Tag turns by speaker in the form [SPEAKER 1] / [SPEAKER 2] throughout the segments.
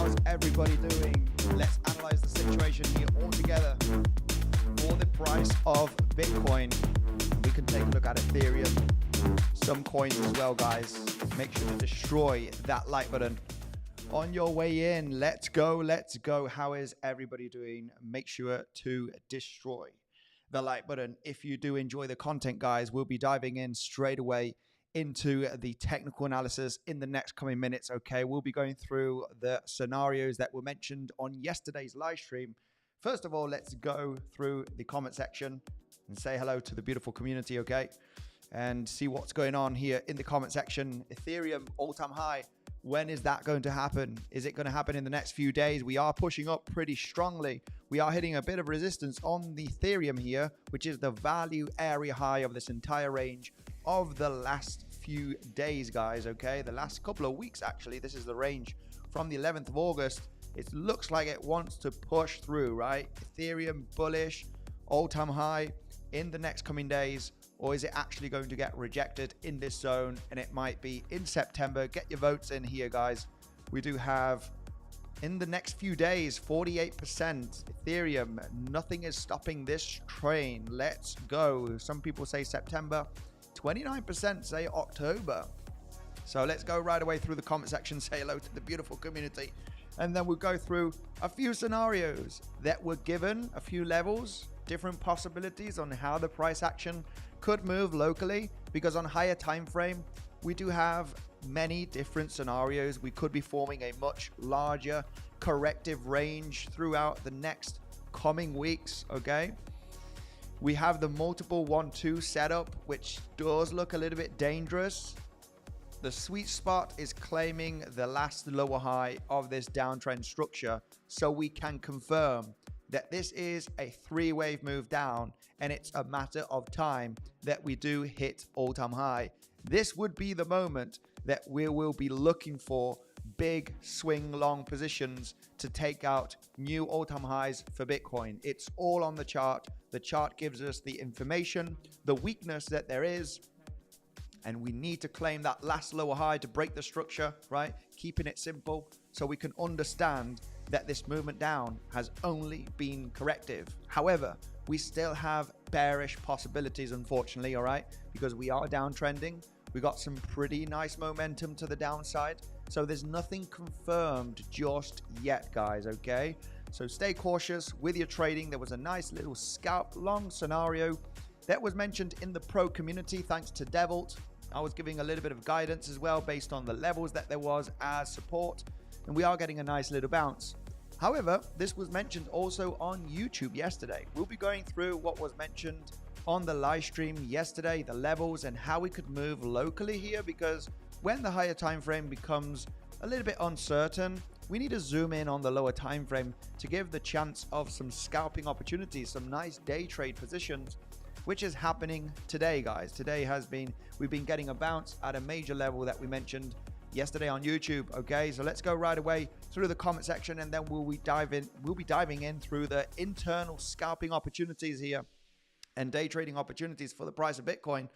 [SPEAKER 1] How's everybody doing? Let's analyze the situation here all together. For the price of Bitcoin, we can take a look at Ethereum, some coins as well, guys. Make sure to destroy that like button. On your way in, let's go, let's go. How is everybody doing? Make sure to destroy the like button. If you do enjoy the content, guys, we'll be diving in straight away into the technical analysis in the next coming minutes. Okay, we'll be going through the scenarios that were mentioned on yesterday's live stream. First of all, let's go through the comment section and say hello to the beautiful community, okay, and see what's going on here in the comment section. Ethereum all-time high. When is that going to happen? Is it going to happen in the next few days? We are pushing up pretty strongly. We are hitting a bit of resistance on the Ethereum here, which is the value area high of this entire range of the last few days, guys. Okay, the last couple of weeks, actually. This is the range from the 11th of August. It looks like it wants to push through, right? Ethereum bullish, all-time high in the next coming days. Or is it actually going to get rejected in this zone? And it might be in September. Get your votes in here, guys. We do have, in the next few days, 48% Ethereum. Nothing is stopping this train. Let's go. Some people say September. 29% say October. So let's go right away through the comment section. Say hello to the beautiful community. And then we'll go through a few scenarios that were given, a few levels, different possibilities on how the price action could move locally, because on higher time frame we do have many different scenarios. We could be forming a much larger corrective range throughout the next coming weeks. Okay, we have the multiple 1-2 setup, which does look a little bit dangerous. The sweet spot is claiming the last lower high of this downtrend structure, so we can confirm that this is a three-wave move down, and it's a matter of time that we do hit all-time high. This would be the moment that we will be looking for big swing long positions to take out new all-time highs for Bitcoin. It's all on the chart. The chart gives us the information, the weakness that there is, and we need to claim that last lower high to break the structure, right? Keeping it simple so we can understand that this movement down has only been corrective. However, we still have bearish possibilities, unfortunately, all right? Because we are downtrending. We got some pretty nice momentum to the downside. So there's nothing confirmed just yet, guys, okay? So stay cautious with your trading. There was a nice little scalp long scenario that was mentioned in the pro community, thanks to 𝗬𝗍𝗍. I was giving a little bit of guidance as well based on the levels that there was as support, and we are getting a nice little bounce. However, this was mentioned also on YouTube yesterday. We'll be going through what was mentioned on the live stream yesterday, the levels and how we could move locally here, because when the higher time frame becomes a little bit uncertain, we need to zoom in on the lower time frame to give the chance of some scalping opportunities, some nice day trade positions, which is happening today, guys. Today we've been getting a bounce at a major level that we mentioned yesterday on YouTube. Okay, so let's go right away through the comment section, and then we'll be diving in through the internal scalping opportunities here and day trading opportunities for the price of Bitcoin,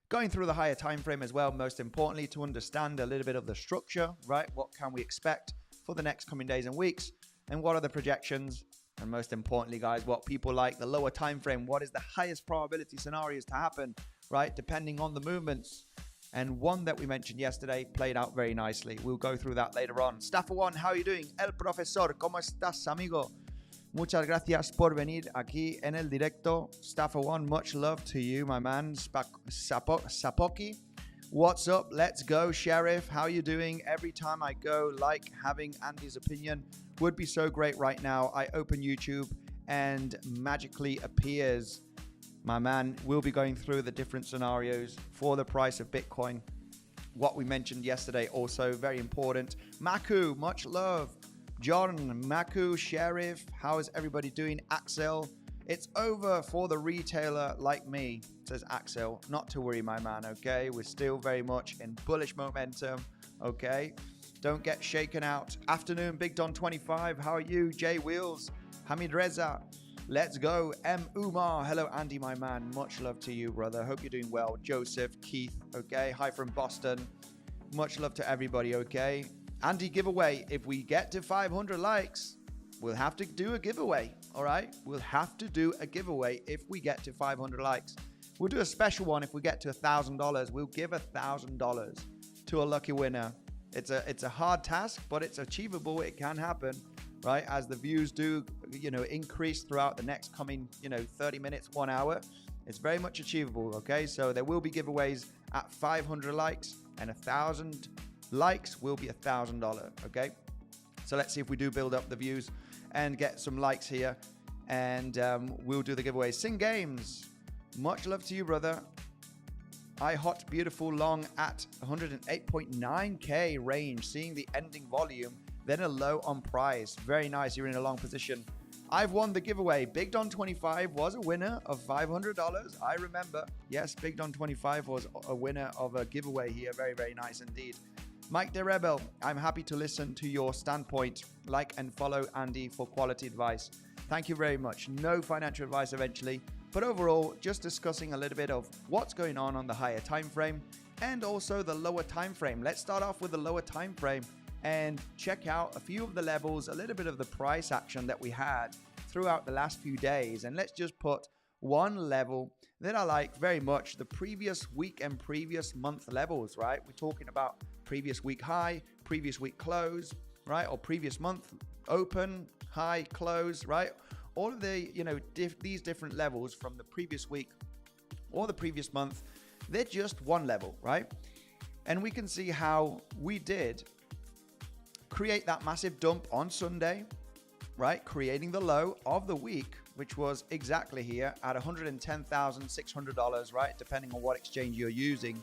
[SPEAKER 1] going through the higher time frame as well, most importantly, to understand a little bit of the structure, right? What can we expect for the next coming days and weeks, and what are the projections? And most importantly, guys, what people like, the lower time frame, what is the highest probability scenarios to happen, right? Depending on the movements. And one that we mentioned yesterday played out very nicely. We'll go through that later on. Staffer1, how are you doing? El Profesor, ¿cómo estás, amigo? Muchas gracias por venir aquí en el directo. Staffer1, much love to you, my man. 𝗖𝗿𝘆𝗽𝗍𝗍. What's up? Let's go, Sheriff. How are you doing? Every time I go, like having Andy's opinion would be so great right now. I open YouTube and magically appears. My man, we'll be going through the different scenarios for the price of Bitcoin. What we mentioned yesterday also very important. Maku, much love. John, Maku, Sheriff, how is everybody doing? Axel, it's over for the retailer like me, says Axel. Not to worry, my man, okay? We're still very much in bullish momentum, okay? Don't get shaken out. Afternoon, Big Don 25. How are you? Jay Wheels, Hamid Reza. Let's go. M. Umar. Hello, Andy, my man. Much love to you, brother. Hope you're doing well. Joseph, Keith. Okay. Hi from Boston. Much love to everybody. Okay. Andy giveaway. If we get to 500 likes, we'll have to do a giveaway. All right, we'll have to do a giveaway if we get to 500 likes. We'll do a special one if we get to $1,000. We'll give $1,000 to a lucky winner. It's a hard task, but it's achievable. It can happen, right? As the views do, increase throughout the next coming, 30 minutes, 1 hour. It's very much achievable, okay? So there will be giveaways at 500 likes, and 1,000 likes will be $1,000, okay? So let's see if we do build up the views and get some likes here, and we'll do the giveaway. Sing Games, much love to you, brother. 𝗖𝗿𝘆𝗽𝗍 beautiful long at 108.9k range, seeing the ending volume, then a low on price. Very nice. You're in a long position. I've won the giveaway. 𝗞𝗔.app was a winner of $500. I remember. Yes, 𝗞𝗔.app was a winner of a giveaway here. Very, very nice indeed. Mike the Rebel, I'm happy to listen to your standpoint. Like and follow Andy for quality advice. Thank you very much. No financial advice eventually, but overall, just discussing a little bit of what's going on the higher time frame and also the lower time frame. Let's start off with the lower time frame and check out a few of the levels, a little bit of the price action that we had throughout the last few days. And let's just put one level that I like very much, the previous week and previous month levels, right? We're talking about previous week high, previous week close, right? Or previous month open, high, close, right? All of the, these different levels from the previous week or the previous month, they're just one level, right? And we can see how we did create that massive dump on Sunday, right? Creating the low of the week, which was exactly here at $110,600, right? Depending on what exchange you're using.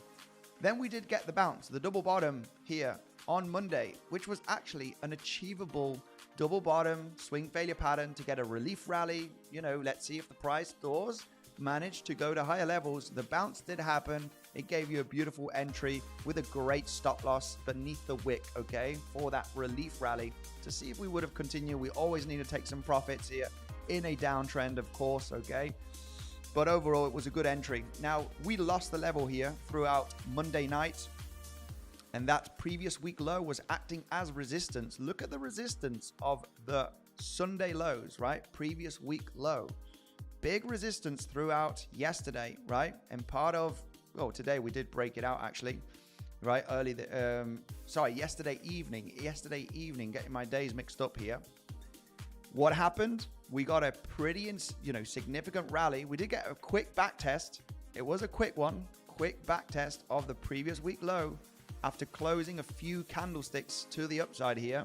[SPEAKER 1] Then we did get the bounce, the double bottom here on Monday, which was actually an achievable double bottom swing failure pattern to get a relief rally. Let's see if the price does manage to go to higher levels. The bounce did happen. It gave you a beautiful entry with a great stop loss beneath the wick, okay, for that relief rally to see if we would have continued. We always need to take some profits here in a downtrend, of course, okay? But overall, it was a good entry. Now, we lost the level here throughout Monday night, and that previous week low was acting as resistance. Look at the resistance of the Sunday lows, right? Previous week low. Big resistance throughout yesterday, right? And part of, today we did break it out actually, right? Yesterday evening, getting my days mixed up here. What happened? We got a pretty, significant rally. We did get a quick back test. It was a quick one, quick back test of the previous week low after closing a few candlesticks to the upside here.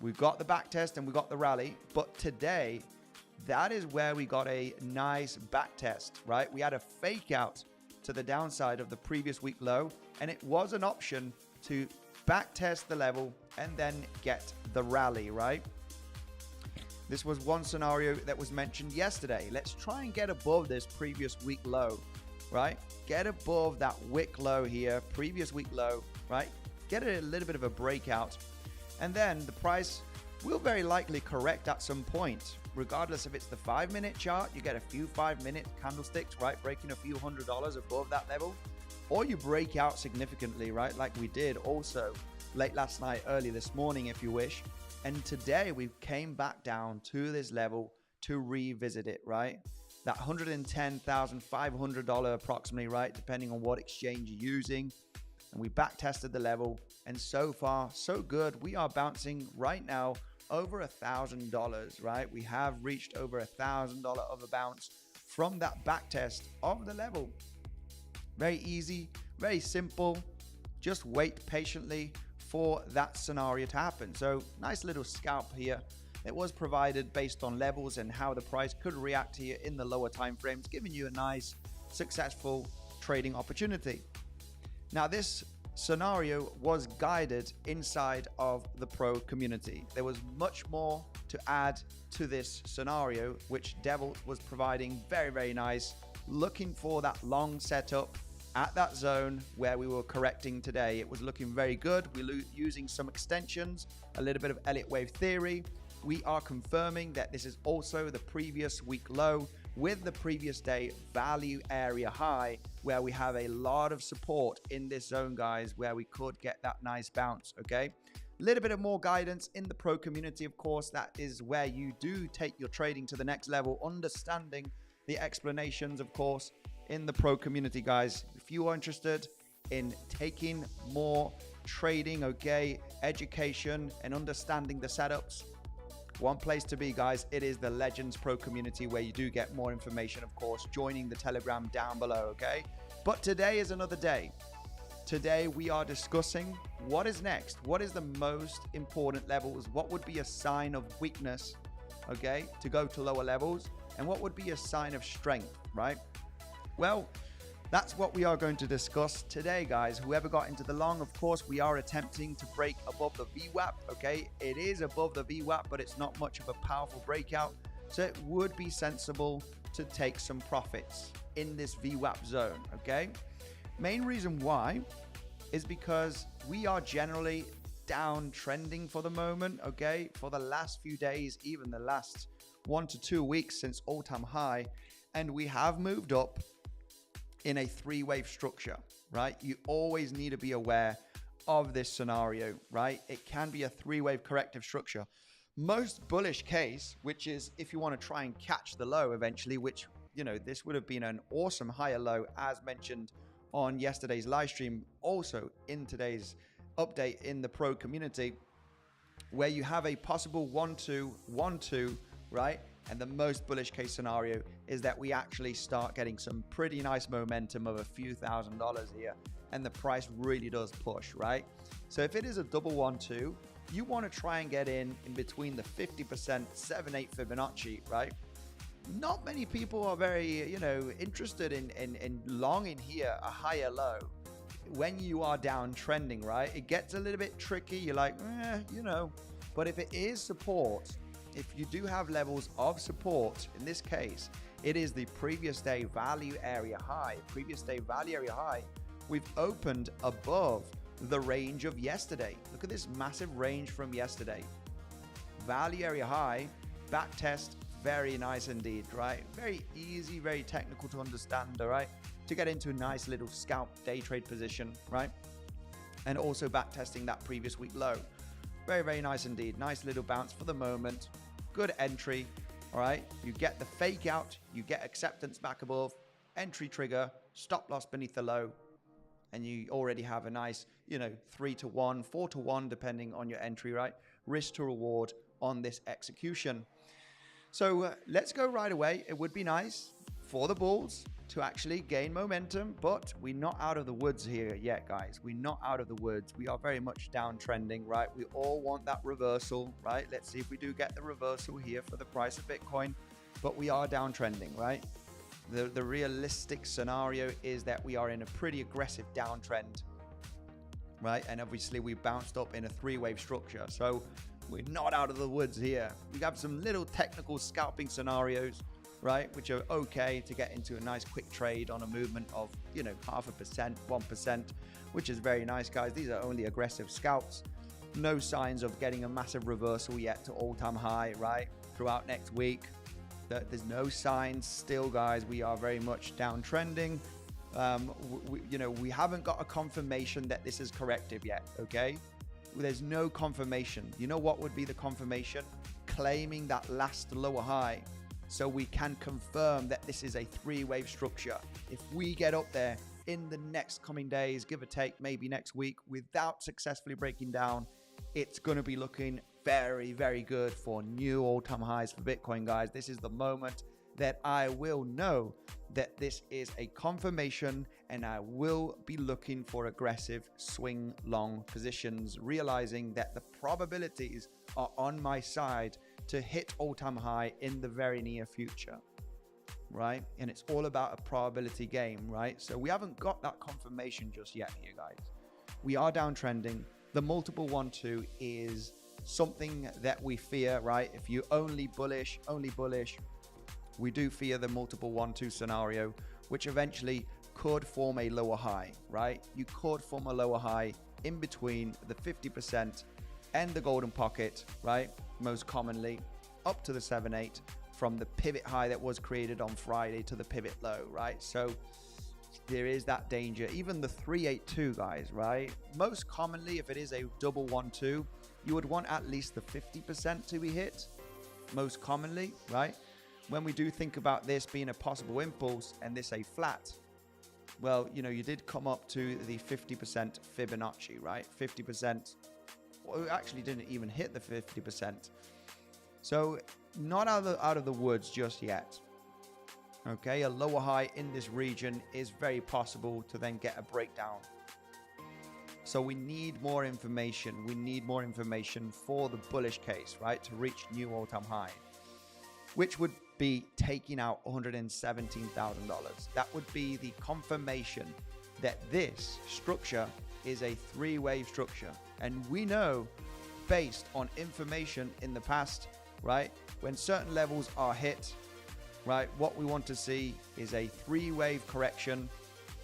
[SPEAKER 1] We got the back test and we got the rally, but today, that is where we got a nice back test, right? We had a fake out to the downside of the previous week low, and it was an option to back test the level and then get the rally, right? This was one scenario that was mentioned yesterday. Let's try and get above this previous week low, right? Get above that wick low here, previous week low, right? Get a little bit of a breakout, and then the price will very likely correct at some point. Regardless if it's the 5-minute chart, you get a few 5-minute candlesticks, right? Breaking a few $100s above that level, or you break out significantly, right? Like we did also late last night, early this morning, if you wish. And today we came back down to this level to revisit it, right? That $110,500 approximately, right? Depending on what exchange you're using. And we back tested the level, and so far so good. We are bouncing right now over $1,000, right? We have reached over $1,000 of a bounce from that back test of the level. Very easy, very simple. Just wait patiently for that scenario to happen. So nice little scalp here. It was provided based on levels and how the price could react here in the lower time frames, giving you a nice successful trading opportunity. Now this scenario was guided inside of the pro community. There was much more to add to this scenario, which Devil was providing. Very, very nice. Looking for that long setup at that zone where we were correcting today. It was looking very good. We're using some extensions, a little bit of Elliott wave theory. We are confirming that this is also the previous week low, with the previous day value area high, where we have a lot of support in this zone, guys, where we could get that nice bounce. Okay, a little bit of more guidance in the pro community, of course. That is where you do take your trading to the next level, understanding the explanations, of course, in the pro community, guys. If you are interested in taking more trading, okay, education and understanding the setups, one place to be, guys, it is the Legends Pro community, where you do get more information, of course, joining the Telegram down below. Okay, but today is another day. Today we are discussing what is next, what is the most important levels, what would be a sign of weakness, okay, to go to lower levels, and what would be a sign of strength, right? Well, that's what we are going to discuss today, guys. Whoever got into the long, of course, we are attempting to break above the VWAP, okay? It is above the VWAP, but it's not much of a powerful breakout. So it would be sensible to take some profits in this VWAP zone, okay? Main reason why is because we are generally downtrending for the moment, okay? For the last few days, even the last 1 to 2 weeks since all-time high, and we have moved up in a three-wave structure, right? You always need to be aware of this scenario, right? It can be a three-wave corrective structure. Most bullish case, which is if you want to try and catch the low eventually, which, you know, this would have been an awesome higher low as mentioned on yesterday's live stream, also in today's update in the pro community, where you have a possible 1-2, 1-2, right? And the most bullish case scenario is that we actually start getting some pretty nice momentum of a few $1,000s here, and the price really does push, right? So if it is a double 1-2, you want to try and get in between the 50% 7/8 Fibonacci, right? Not many people are very, you know, interested in longing here a higher low when you are downtrending, right? It gets a little bit tricky. You're like, you know, but if it is support, if you do have levels of support, in this case, it is the previous day value area high. Previous day value area high, we've opened above the range of yesterday. Look at this massive range from yesterday. Value area high, back test, very nice indeed, right? Very easy, very technical to understand, all right? To get into a nice little scalp day trade position, right? And also back testing that previous week low. Very, very nice indeed. Nice little bounce for the moment. Good entry. All right. You get the fake out. You get acceptance back above. Entry trigger. Stop loss beneath the low. And you already have a nice, you know, 3-1, 4-1, depending on your entry, right? Risk to reward on this execution. So let's go right away. It would be nice for the bulls to actually gain momentum, but we're not out of the woods here yet, guys. We're not out of the woods. We are very much downtrending, right? We all want that reversal, right? Let's see if we do get the reversal here for the price of Bitcoin, but we are downtrending, right? The realistic scenario is that we are in a pretty aggressive downtrend, right? And obviously we bounced up in a three-wave structure, so we're not out of the woods here. We have some little technical scalping scenarios, right, which are okay to get into a nice quick trade on a movement of, you know, 0.5%, 1%, which is very nice, guys. These are only aggressive scalps. No signs of getting a massive reversal yet to all-time high, right, throughout next week. There's no signs still, guys. We are very much downtrending. You know, we haven't got a confirmation that this is corrective yet, okay? There's no confirmation. You know what would be the confirmation? Claiming that last lower high, so we can confirm that this is a three-wave structure. If we get up there in the next coming days, give or take, maybe next week, without successfully breaking down, it's going to be looking very, very good for new all-time highs for Bitcoin, guys. This is the moment that I will know that this is a confirmation, and I will be looking for aggressive swing long positions, realizing that the probabilities are on my side to hit all-time high in the very near future, right? And it's all about a probability game, right? So we haven't got that confirmation just yet here, guys. We are downtrending. The multiple 1-2 is something that we fear, right? If you only bullish, we do fear the multiple 1-2 scenario, which eventually could form a lower high, right? You could form a lower high in between the 50% and the golden pocket, right? Most commonly up to the 7/8 from the pivot high that was created on Friday to the pivot low, right? So there is that danger. Even the 382, guys, right? Most commonly, if it is a double 1-2, you would want at least the 50% to be hit, most commonly, right? When we do think about this being a possible impulse and this a flat, well, you know, you did come up to the 50% Fibonacci, right? 50%, well, it actually didn't even hit the 50%. So not out of the woods just yet. Okay, a lower high in this region is very possible to then get a breakdown. So we need more information. We need more information for the bullish case, right? To reach new all-time high, which would be taking out $117,000. That would be the confirmation that this structure is a three-wave structure. And we know, based on information in the past, right, when certain levels are hit, right, what we want to see is a three-wave correction.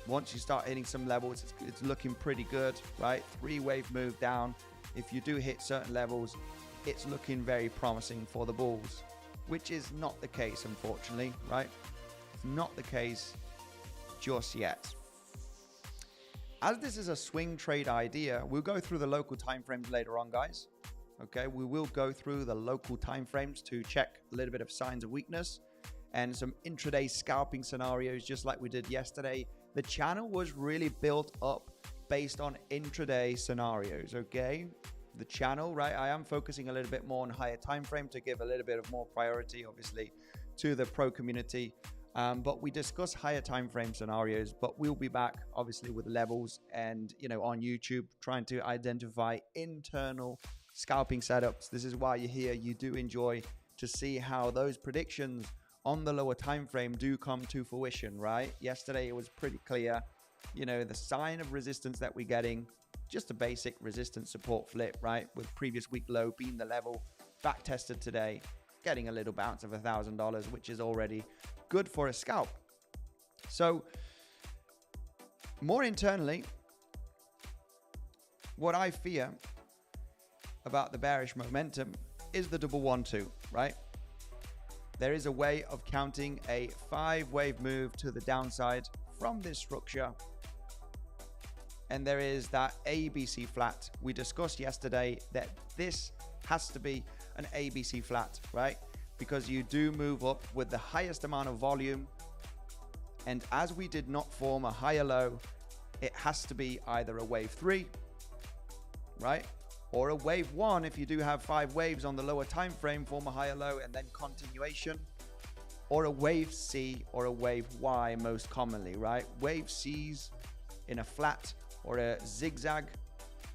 [SPEAKER 1] Once you start hitting some levels, it's looking pretty good, right? Three-wave move down. If you do hit certain levels, it's looking very promising for the bulls, which is not the case, unfortunately, right? It's not the case just yet. As this is a swing trade idea, we'll go through the local timeframes later on, guys. Okay, we will go through the local timeframes to check a little bit of signs of weakness and some intraday scalping scenarios, just like we did yesterday. The channel was really built up based on intraday scenarios, okay? The channel, right? I am focusing a little bit more on higher time frame to give a little bit of more priority, obviously, to the pro community. But we discuss higher time frame scenarios, but we'll be back, obviously, with levels and, you know, on YouTube, trying to identify internal scalping setups. This is why you're here. You do enjoy to see how those predictions on the lower time frame do come to fruition, right? Yesterday, it was pretty clear, you know, the sign of resistance that we're getting, just a basic resistance support flip, right? With previous week low being the level, back tested today, getting a little bounce of $1,000, which is already good for a scalp. So more internally, what I fear about the bearish momentum is the double 1-2, right? There is a way of counting a 5-wave move to the downside from this structure. And there is that ABC flat. We discussed yesterday that this has to be an ABC flat, right? Because you do move up with the highest amount of volume. And as we did not form a higher low, it has to be either a wave 3, right? Or a wave 1 if you do have 5 waves on the lower time frame, form a higher low and then continuation. Or a wave C or a wave Y most commonly, right? Wave C's in a flat or a zigzag,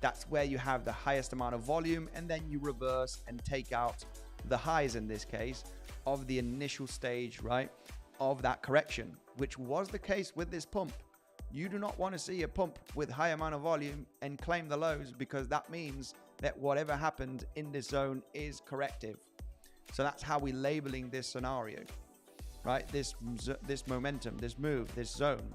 [SPEAKER 1] that's where you have the highest amount of volume, and then you reverse and take out the highs in this case of the initial stage, right, of that correction, which was the case with this pump. You do not want to see a pump with high amount of volume and claim the lows, because that means that whatever happened in this zone is corrective. So that's how we're labeling this scenario, right? This momentum, this move, this zone.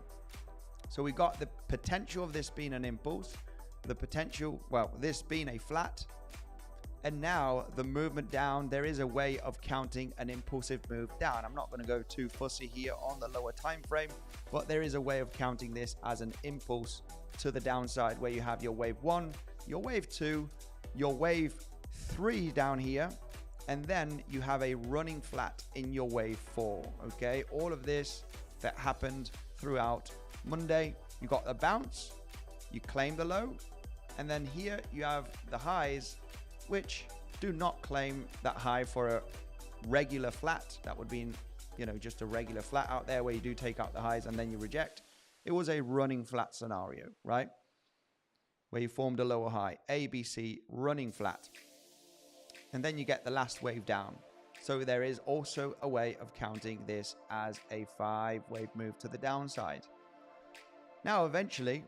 [SPEAKER 1] So we got the potential of this being an impulse, the potential, well, this being a flat, and now the movement down. There is a way of counting an impulsive move down. I'm not going to go too fussy here on the lower time frame, but there is a way of counting this as an impulse to the downside, where you have your wave 1, your wave 2, your wave 3 down here, and then you have a running flat in your wave 4. Okay, all of this that happened throughout Monday. You got a bounce, you claim the low, and then here you have the highs, which do not claim that high for a regular flat. That would be, you know, just a regular flat out there where you do take out the highs and then you reject. It was a running flat scenario, right? Where you formed a lower high, ABC, running flat. And then you get the last wave down. So there is also a way of counting this as a 5-wave move to the downside. Now, eventually,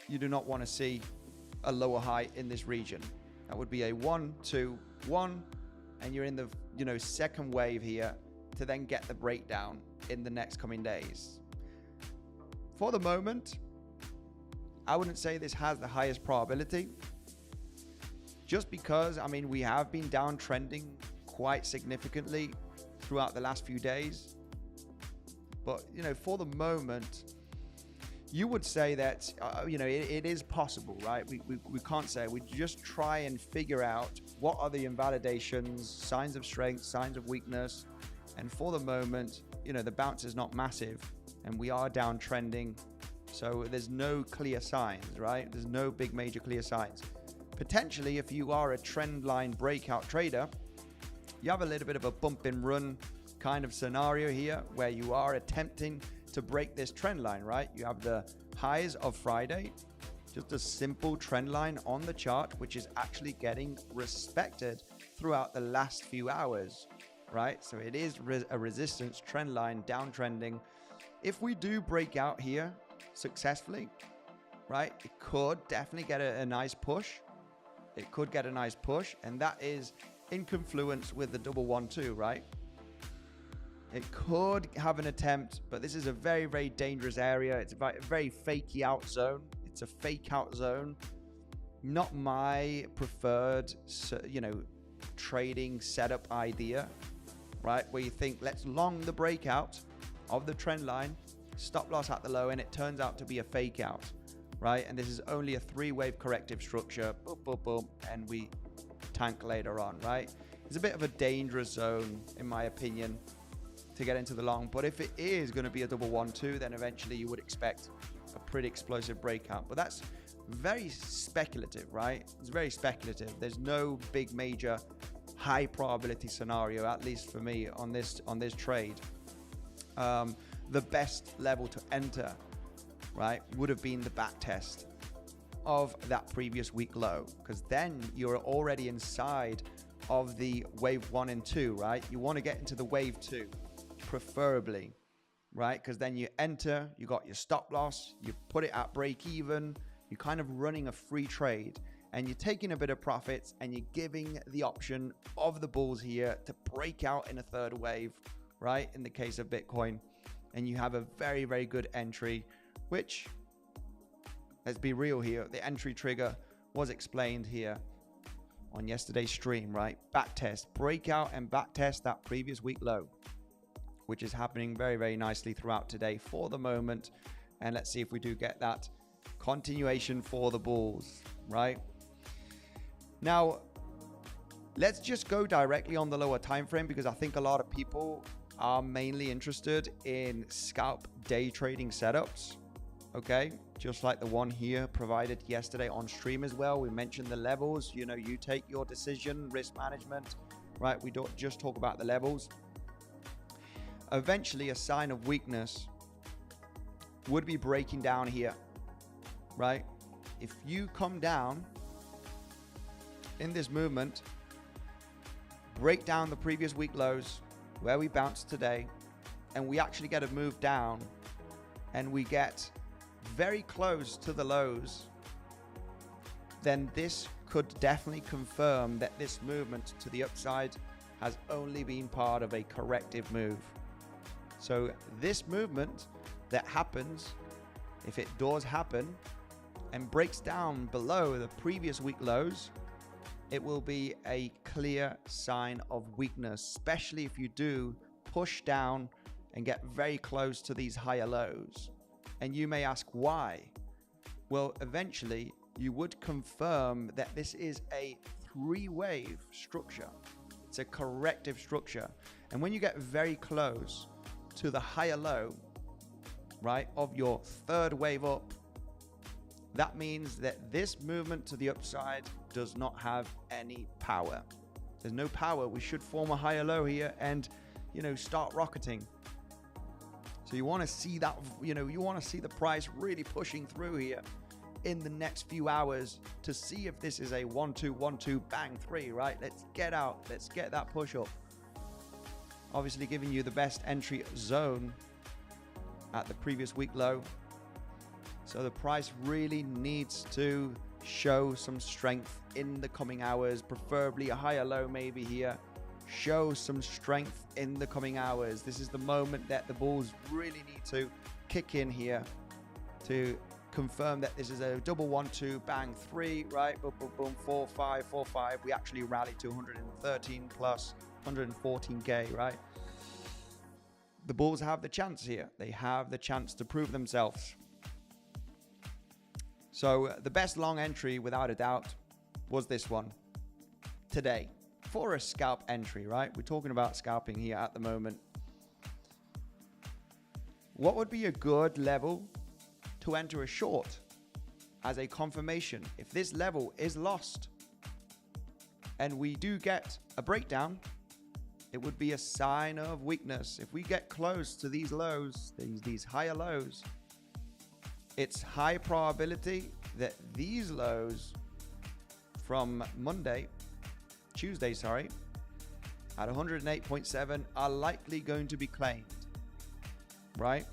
[SPEAKER 1] you do not want to see a lower high in this region. That would be a 1, 2, 1, and you're in the, you know, second wave here to then get the breakdown in the next coming days. For the moment, I wouldn't say this has the highest probability, just because, I mean, we have been downtrending quite significantly throughout the last few days. But, you know, for the moment, you would say that, you know, it is possible, right? We can't say. We just try and figure out what are the invalidations, signs of strength, signs of weakness. And for the moment, you know, the bounce is not massive and we are downtrending. So there's no clear signs, right? There's no big major clear signs. Potentially, if you are a trend line breakout trader, you have a little bit of a bump and run kind of scenario here where you are attempting to break this trend line, right? You have the highs of Friday, just a simple trend line on the chart, which is actually getting respected throughout the last few hours, right? So it is a resistance trend line downtrending. If we do break out here successfully, right, it could definitely get a nice push. It could get a nice push, and that is in confluence with the 112, right? It could have an attempt, but this is a very, very dangerous area. It's a very fakey out zone. It's a fake out zone. Not my preferred, you know, trading setup idea, right? Where you think, let's long the breakout of the trend line, stop loss at the low, and it turns out to be a fake out, right? And this is only a 3-wave corrective structure, boom, boom, boom, and we tank later on, right? It's a bit of a dangerous zone, in my opinion, to get into the long. But if it is going to be a 112, then eventually you would expect a pretty explosive breakout. But that's very speculative, right? It's very speculative. There's no big major high probability scenario, at least for me, on this trade. The best level to enter, right, would have been the back test of that previous week low, because then you're already inside of the wave 1 and 2, right? You want to get into the wave 2 preferably, right? Because then you enter, you got your stop loss, you put it at break even, you're kind of running a free trade, and you're taking a bit of profits, and you're giving the option of the bulls here to break out in a third wave, right? In the case of Bitcoin, and you have a very, very good entry, which, let's be real here, the entry trigger was explained here on yesterday's stream, right? Backtest, breakout and backtest that previous week low, which is happening very, very nicely throughout today for the moment. And let's see if we do get that continuation for the bulls, right? Now, let's just go directly on the lower time frame, because I think a lot of people are mainly interested in scalp day trading setups, okay? Just like the one here provided yesterday on stream as well. We mentioned the levels, you know, you take your decision, risk management, right? We don't just talk about the levels. Eventually, a sign of weakness would be breaking down here, right? If you come down in this movement, break down the previous week lows where we bounced today, and we actually get a move down, and we get very close to the lows, then this could definitely confirm that this movement to the upside has only been part of a corrective move. So this movement that happens, if it does happen and breaks down below the previous week lows, it will be a clear sign of weakness, especially if you do push down and get very close to these higher lows. And you may ask why? Well, eventually you would confirm that this is a 3-wave structure. It's a corrective structure. And when you get very close to the higher low, right, of your third wave up, that means that this movement to the upside does not have any power. There's no power. We should form a higher low here and, you know, start rocketing. So you want to see that, you know, you want to see the price really pushing through here in the next few hours to see if this is a 1-2, 1-2, bang, 3, right? Let's get out. Let's get that push up. Obviously giving you the best entry zone at the previous week low. So the price really needs to show some strength in the coming hours, preferably a higher low maybe here. Show some strength in the coming hours. This is the moment that the bulls really need to kick in here to confirm that this is a double 1-2 bang 3, right? Boom, boom, boom, 4-5, 4-5. We actually rallied to 113 plus 114k, right? The bulls have the chance here. They have the chance to prove themselves. So the best long entry, without a doubt, was this one today for a scalp entry, right? We're talking about scalping here at the moment. What would be a good level to enter a short as a confirmation? If this level is lost and we do get a breakdown, it would be a sign of weakness. If we get close to these lows, these higher lows, it's high probability that these lows from Tuesday, at 108.7 are likely going to be claimed, right?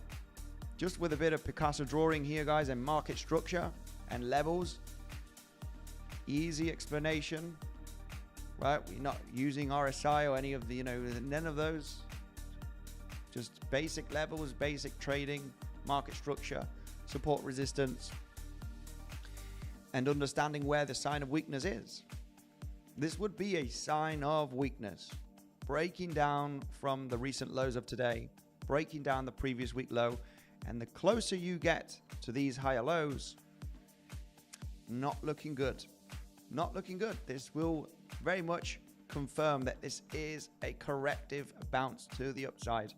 [SPEAKER 1] Just with a bit of Picasso drawing here, guys, and market structure and levels, easy explanation, right? We're not using RSI or any of the, none of those. Just basic levels, basic trading, market structure, support, resistance, and understanding where the sign of weakness is. This would be a sign of weakness. Breaking down from the recent lows of today, breaking down the previous week low, and the closer you get to these higher lows, not looking good. Not looking good. This will very much confirm that this is a corrective bounce to the upside,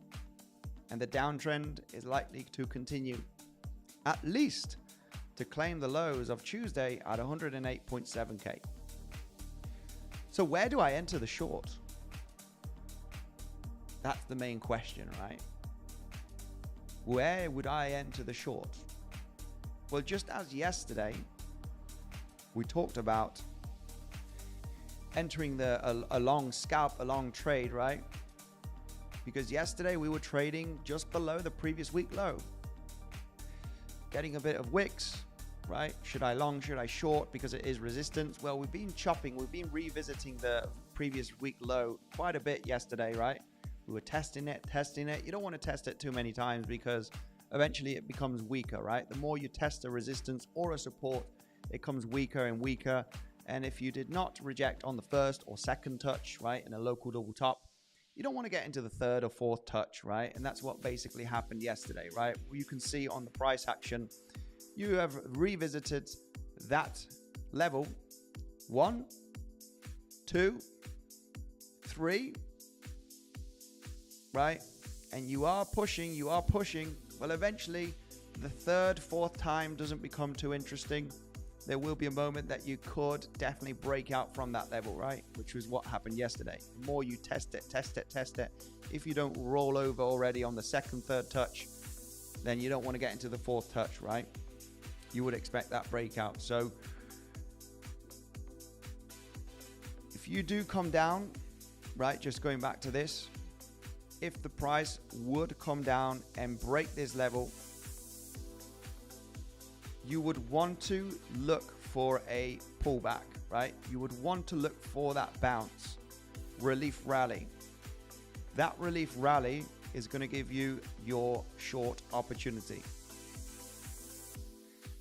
[SPEAKER 1] and the downtrend is likely to continue, at least to claim the lows of Tuesday at 108.7k. So where do I enter the short? That's the main question, right? Where would I enter the short? Well, just as yesterday, we talked about entering a long scalp, a long trade, right? Because yesterday we were trading just below the previous week low, getting a bit of wicks, right? Should I long, should I short because it is resistance? Well, we've been chopping, we've been revisiting the previous week low quite a bit yesterday, right? We were testing it. You don't want to test it too many times because eventually it becomes weaker, right? The more you test a resistance or a support, it comes weaker and weaker. And if you did not reject on the first or second touch, right, in a local double top, you don't want to get into the third or fourth touch, right? And that's what basically happened yesterday, right? You can see on the price action, you have revisited that level 1, 2, 3, right? And you are pushing. Well, eventually the third, fourth time doesn't become too interesting. There will be a moment that you could definitely break out from that level, right? Which was what happened yesterday. The more you test it. If you don't roll over already on the second, third touch, then you don't want to get into the fourth touch, right? You would expect that breakout. So if you do come down, right, just going back to this, if the price would come down and break this level, you would want to look for a pullback, right? You would want to look for that bounce, relief rally. That relief rally is going to give you your short opportunity.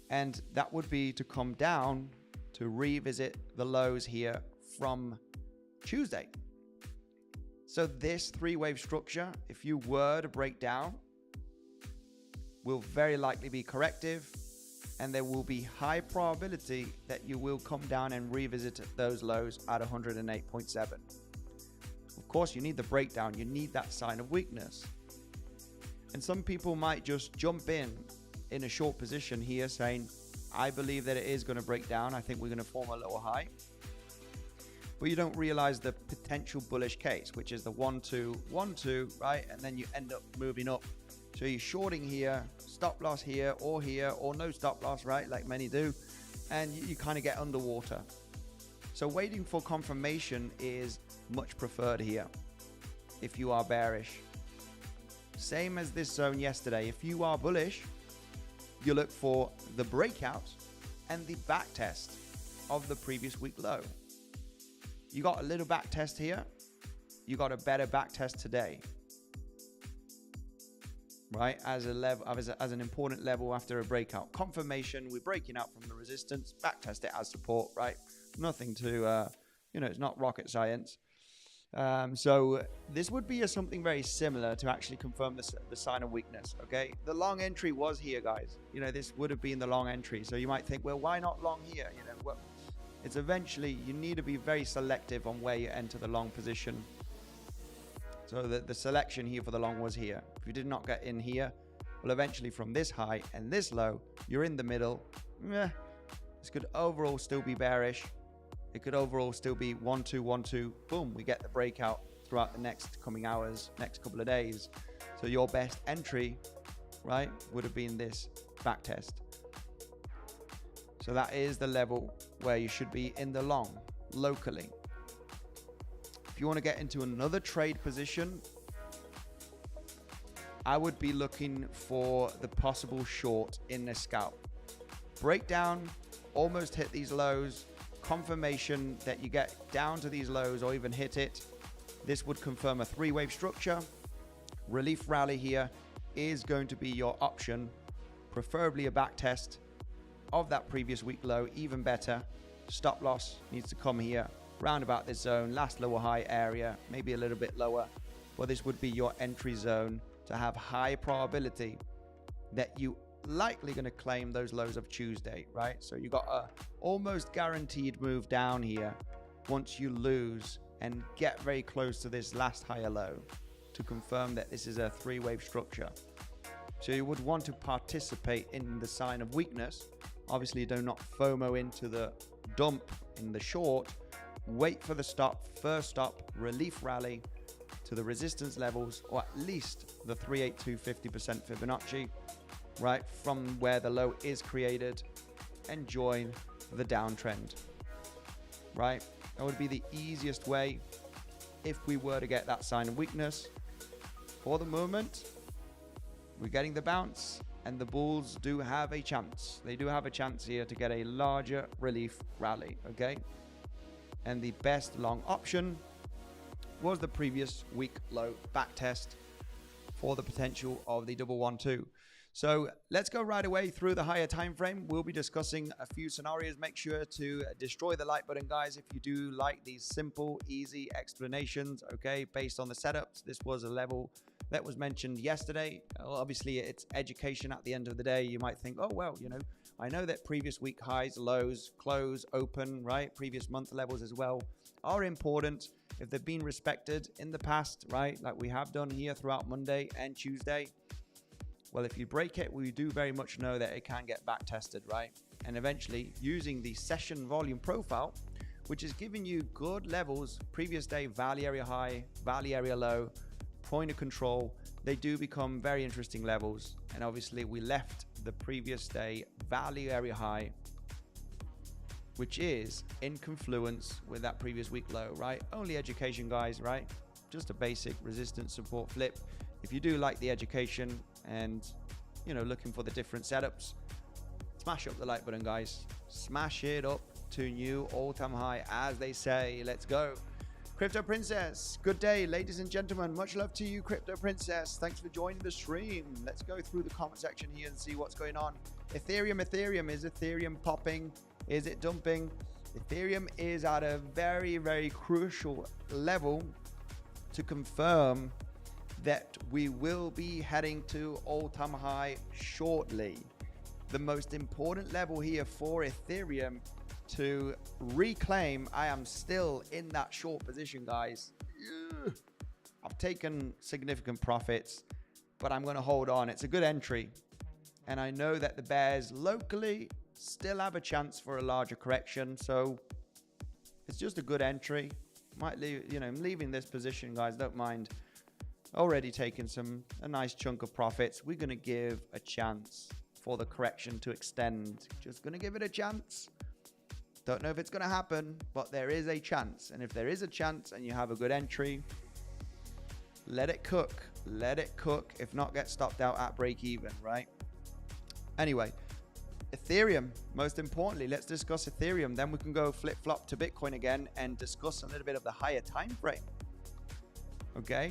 [SPEAKER 1] And that would be to come down to revisit the lows here from Tuesday. So this three-wave structure, if you were to break down, will very likely be corrective, and there will be high probability that you will come down and revisit those lows at 108.7. Of course, you need the breakdown. You need that sign of weakness. And some people might just jump in a short position here saying, I believe that it is going to break down. I think we're going to form a little high. But you don't realize the potential bullish case, which is the 1-2, 1-2, right? And then you end up moving up. So you're shorting here, stop loss here, or no stop loss, right? Like many do. And you kind of get underwater. So waiting for confirmation is much preferred here if you are bearish. Same as this zone yesterday. If you are bullish, you look for the breakout and the back test of the previous week low. You got a little back test here. You got a better back test today. right? As a level, as an important level after a breakout. Confirmation, we're breaking out from the resistance, backtest it as support, right? Nothing to, it's not rocket science. So this would be something very similar to actually confirm the sign of weakness, okay? The long entry was here, guys. This would have been the long entry. So you might think, well, why not long here? Well, it's eventually, you need to be very selective on where you enter the long position. So the selection here for the long was here. If you did not get in here, well, eventually from this high and this low, you're in the middle. This could overall still be bearish. It could overall still be 1 2 1 2. Boom, we get the breakout throughout the next coming hours, next couple of days. So your best entry, right, would have been this back test. So that is the level where you should be in the long locally. If you want to get into another trade position, I would be looking for the possible short in the scalp. Breakdown, almost hit these lows. Confirmation that you get down to these lows or even hit it. This would confirm a three-wave structure. Relief rally here is going to be your option, preferably a back test of that previous week low, even better. Stop loss needs to come here, round about this zone, last lower high area, maybe a little bit lower. Well, this would be your entry zone to have high probability that you likely going to claim those lows of Tuesday, right? So you got a almost guaranteed move down here once you lose and get very close to this last higher low to confirm that this is a three-wave structure. So you would want to participate in the sign of weakness. Obviously, do not FOMO into the dump in the short. Wait for the stop, first stop, relief rally to the resistance levels, or at least the 382 50% Fibonacci, right from where the low is created, and join the downtrend, right? That would be the easiest way if we were to get that sign of weakness. For the moment, we're getting the bounce, and the bulls do have a chance. They do have a chance here to get a larger relief rally, okay? And the best long option was the previous week low back test for the potential of the 112. So let's go right away through the higher time frame. We'll be discussing a few scenarios. Make sure to destroy the like button, guys, if you do like these simple, easy explanations, okay, based on the setups. This was a level that was mentioned yesterday. Well, obviously, it's education at the end of the day. You might think, oh, well, I know that previous week highs, lows, close, open, right? Previous month levels as well are important if they've been respected in the past, right? Like we have done here throughout Monday and Tuesday. Well, if you break it, we do very much know that it can get back tested, right? And eventually, using the session volume profile, which is giving you good levels, previous day value area high, value area low, point of control, they do become very interesting levels. And obviously, we left the previous day value area high, which is in confluence with that previous week low, right? Only education, guys, right? Just a basic resistance support flip. If you do like the education and, looking for the different setups, smash up the like button, guys. Smash it up to new all-time high, as they say. Let's go. Crypto Princess, good day, ladies and gentlemen. Much love to you, Crypto Princess. Thanks for joining the stream. Let's go through the comment section here and see what's going on. Ethereum. Is Ethereum popping? Is it dumping? Ethereum is at a very, very crucial level to confirm that we will be heading to all-time high shortly. The most important level here for Ethereum to reclaim. I am still in that short position, guys. I've taken significant profits, but I'm going to hold on. It's a good entry, and I know that the bears locally still have a chance for a larger correction, so it's just a good entry. Might leave, I'm leaving this position, guys, don't mind. Already taken a nice chunk of profits. We're going to give a chance for the correction to extend. Just going to give it a chance. Don't know if it's going to happen, but there is a chance. And if there is a chance and you have a good entry, let it cook. Let it cook. If not, get stopped out at break even, right? Anyway, Ethereum, most importantly, let's discuss Ethereum. Then we can go flip-flop to Bitcoin again and discuss a little bit of the higher time frame. Okay?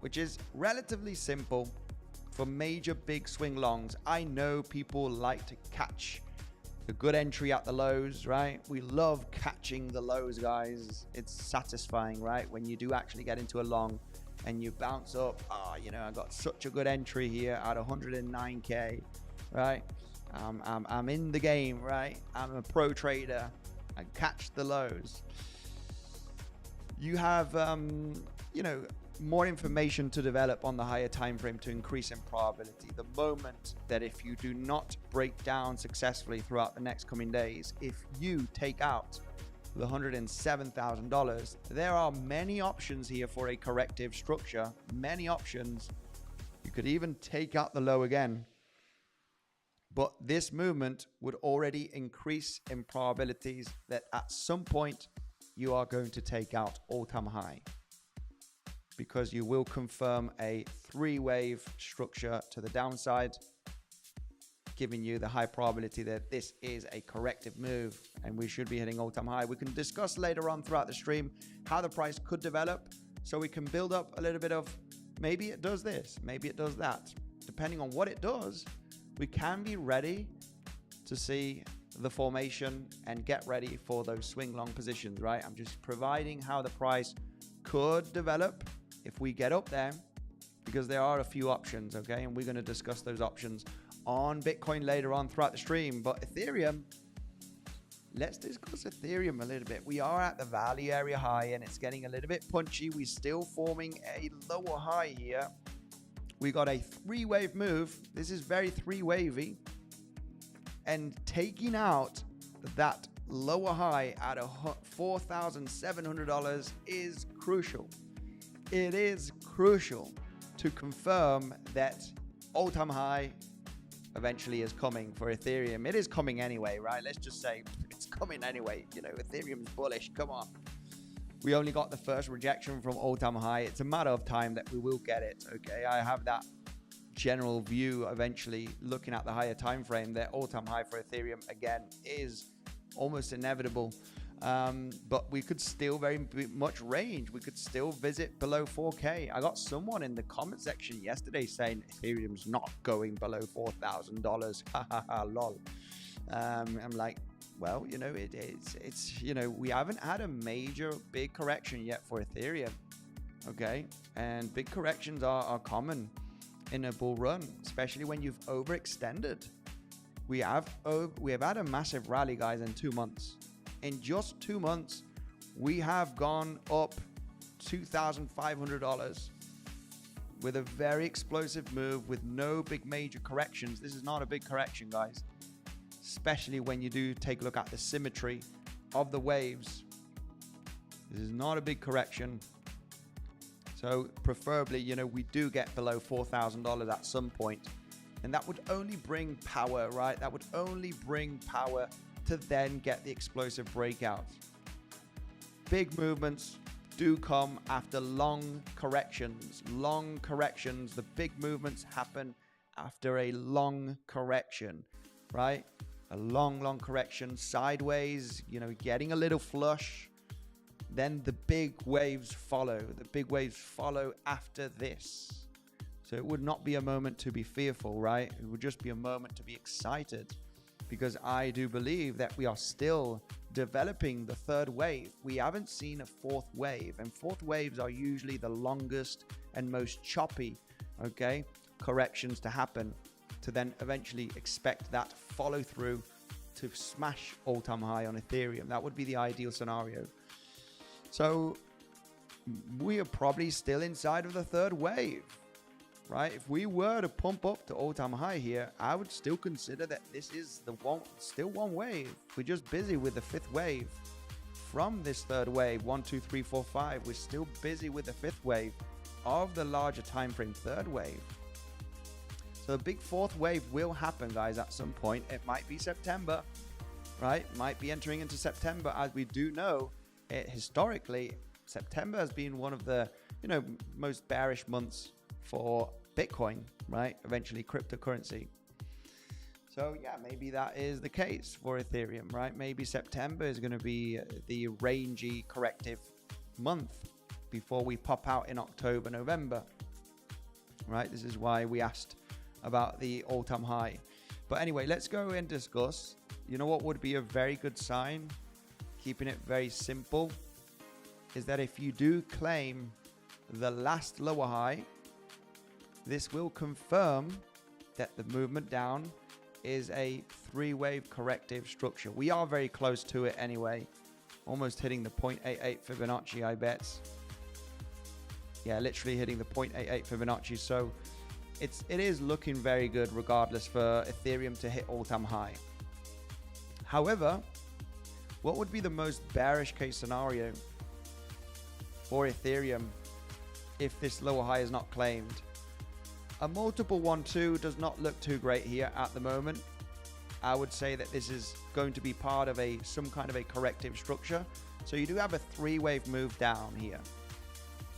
[SPEAKER 1] Which is relatively simple for major big swing longs. I know people like to catch a good entry at the lows, right? We love catching the lows, guys. It's satisfying, right? When you do actually get into a long and you bounce up, you know, I got such a good entry here at 109K, right? I'm in the game, right? I'm a pro trader. I catch the lows. You have, you know, more information to develop on the higher time frame to increase in probability. The moment that if you do not break down successfully throughout the next coming days, if you take out the $107,000, there are many options here for a corrective structure. Many options. You could even take out the low again. But this movement would already increase in probabilities that at some point you are going to take out all-time high, because you will confirm a three-wave structure to the downside, giving you the high probability that this is a corrective move and we should be hitting all-time high. We can discuss later on throughout the stream how the price could develop, so we can build up a little bit of maybe it does this, maybe it does that. Depending on what it does, we can be ready to see the formation and get ready for those swing long positions, right? I'm just providing how the price could develop if we get up there, because there are a few options, okay? And we're going to discuss those options on Bitcoin later on throughout the stream. But Ethereum, let's discuss Ethereum a little bit. We are at the value area high and it's getting a little bit punchy. We're still forming a lower high here. We got a three-wave move. This is very three-wavy. And taking out that lower high at $4,700 is crucial. It is crucial to confirm that all-time high eventually is coming for Ethereum. It is coming anyway, right? Let's just say it's coming anyway. You know, Ethereum's bullish. Come on. We only got the first rejection from all-time high. It's a matter of time that we will get it, okay? I have that general view eventually, looking at the higher time frame, that all-time high for Ethereum again is almost inevitable. But we could still very much range. We could still visit below 4K. I got someone in the comment section yesterday saying Ethereum's not going below $4,000. Haha, lol. I'm like, well, you know, it's you know, we haven't had a major big correction yet for Ethereum, okay? And big corrections are common in a bull run, especially when you've overextended. We have had a massive rally, guys, in 2 months. In just 2 months, we have gone up $2,500 with a very explosive move with no big major corrections. This is not a big correction, guys, especially when you do take a look at the symmetry of the waves. This is not a big correction. So preferably, you know, we do get below $4,000 at some point. And that would only bring power, right? That would only bring power to then get the explosive breakout. Big movements do come after long corrections. Long corrections, the big movements happen after a long correction, right? A long correction sideways, you know, getting a little flush. Then the big waves follow. The big waves follow after this. So it would not be a moment to be fearful, right? It would just be a moment to be excited, because I do believe that we are still developing the third wave. We haven't seen a fourth wave, and fourth waves are usually the longest and most choppy, okay, corrections to happen, to then eventually expect that follow through to smash all-time high on Ethereum. That would be the ideal scenario. So we are probably still inside of the third wave, right? If we were to pump up to all-time high here, I would still consider that this is still one wave. We're just busy with the fifth wave from this third wave. 1, 2, 3, 4, 5. We're still busy with the fifth wave of the larger time frame third wave. So the big fourth wave will happen, guys, at some point. It might be September, right? Might be entering into September. As we do know, historically, September has been one of the, you know, most bearish months for Bitcoin, right? Eventually cryptocurrency. So yeah, maybe that is the case for Ethereum, right? Maybe September is going to be the rangy corrective month before we pop out in October, November, right? This is why we asked about the all-time high. But anyway, let's go and discuss. You know what would be a very good sign, keeping it very simple, is that if you do claim the last lower high, this will confirm that the movement down is a three-wave corrective structure. We are very close to it anyway, almost hitting the 0.88 Fibonacci, I bet. Yeah, literally hitting the 0.88 Fibonacci. So it is looking very good regardless for Ethereum to hit all-time high. However, what would be the most bearish case scenario for Ethereum if this lower high is not claimed? A multiple 1-2 does not look too great here at the moment. I would say that this is going to be part of some kind of a corrective structure. So you do have a three-wave move down here.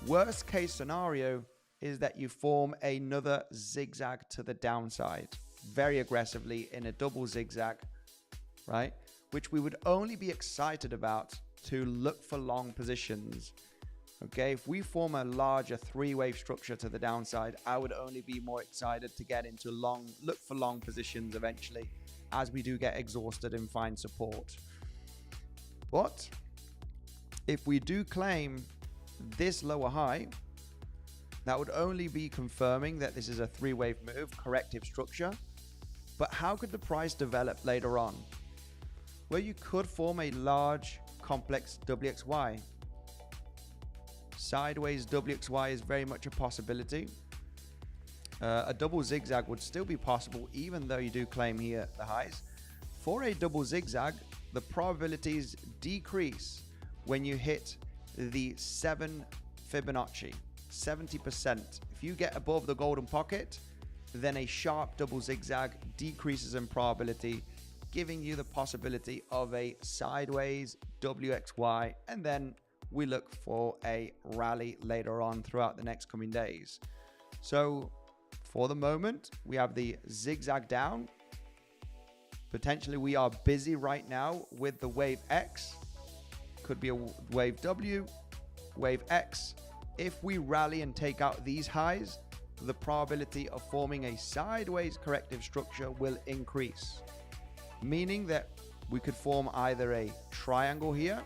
[SPEAKER 1] Worst case scenario is that you form another zigzag to the downside very aggressively in a double zigzag, right? Which we would only be excited about to look for long positions. Okay, if we form a larger three-wave structure to the downside, I would only be more excited to get into look for long positions eventually, as we do get exhausted and find support. But if we do claim this lower high, that would only be confirming that this is a three-wave move, corrective structure. But how could the price develop later on? Well, you could form a large, complex WXY. Sideways WXY is very much a possibility. A double zigzag would still be possible, even though you do claim here the highs. For a double zigzag, the probabilities decrease when you hit the 7 Fibonacci, 70%. If you get above the golden pocket, then a sharp double zigzag decreases in probability, giving you the possibility of a sideways WXY, and then we look for a rally later on throughout the next coming days. So for the moment, we have the zigzag down. Potentially we are busy right now with the wave X. Could be a wave W, wave X. If we rally and take out these highs, the probability of forming a sideways corrective structure will increase. Meaning that we could form either a triangle here,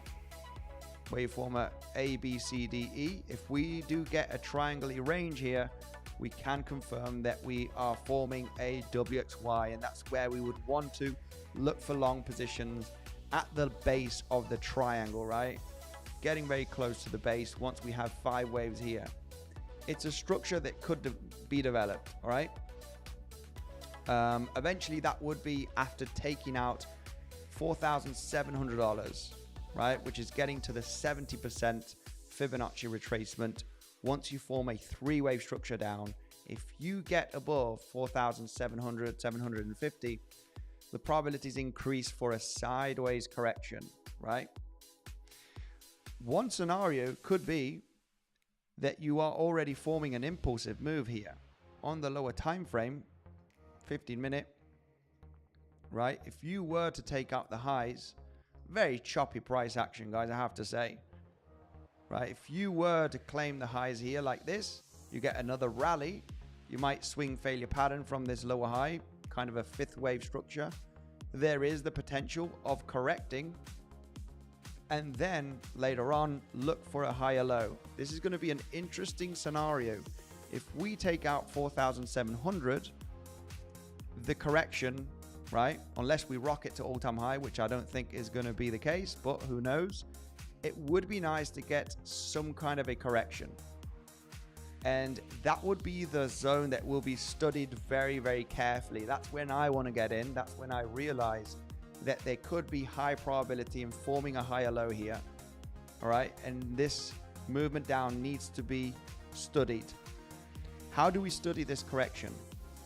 [SPEAKER 1] where you form a B, C, D, E. If we do get a triangle range here, we can confirm that we are forming a WXY, and that's where we would want to look for long positions at the base of the triangle, right? Getting very close to the base once we have 5 waves here. It's a structure that could be developed, all right? Eventually that would be after taking out $4,700, right? Which is getting to the 70% Fibonacci retracement. Once you form a three-wave structure down, if you get above 4,700, 750, the probabilities increase for a sideways correction, right? One scenario could be that you are already forming an impulsive move here on the lower time frame, 15-minute, right? If you were to take out the highs, very choppy price action, guys, I have to say, right? If you were to claim the highs here like this, you get another rally. You might swing failure pattern from this lower high, kind of a 5th wave structure. There is the potential of correcting, and then later on look for a higher low. This is going to be an interesting scenario. If we take out 4,700, the correction, right, unless we rock it to all-time high, which I don't think is going to be the case, but who knows, it would be nice to get some kind of a correction. And that would be the zone that will be studied very, very carefully. That's when I want to get in. That's when I realize that there could be high probability in forming a higher low here. All right. And this movement down needs to be studied. How do we study this correction?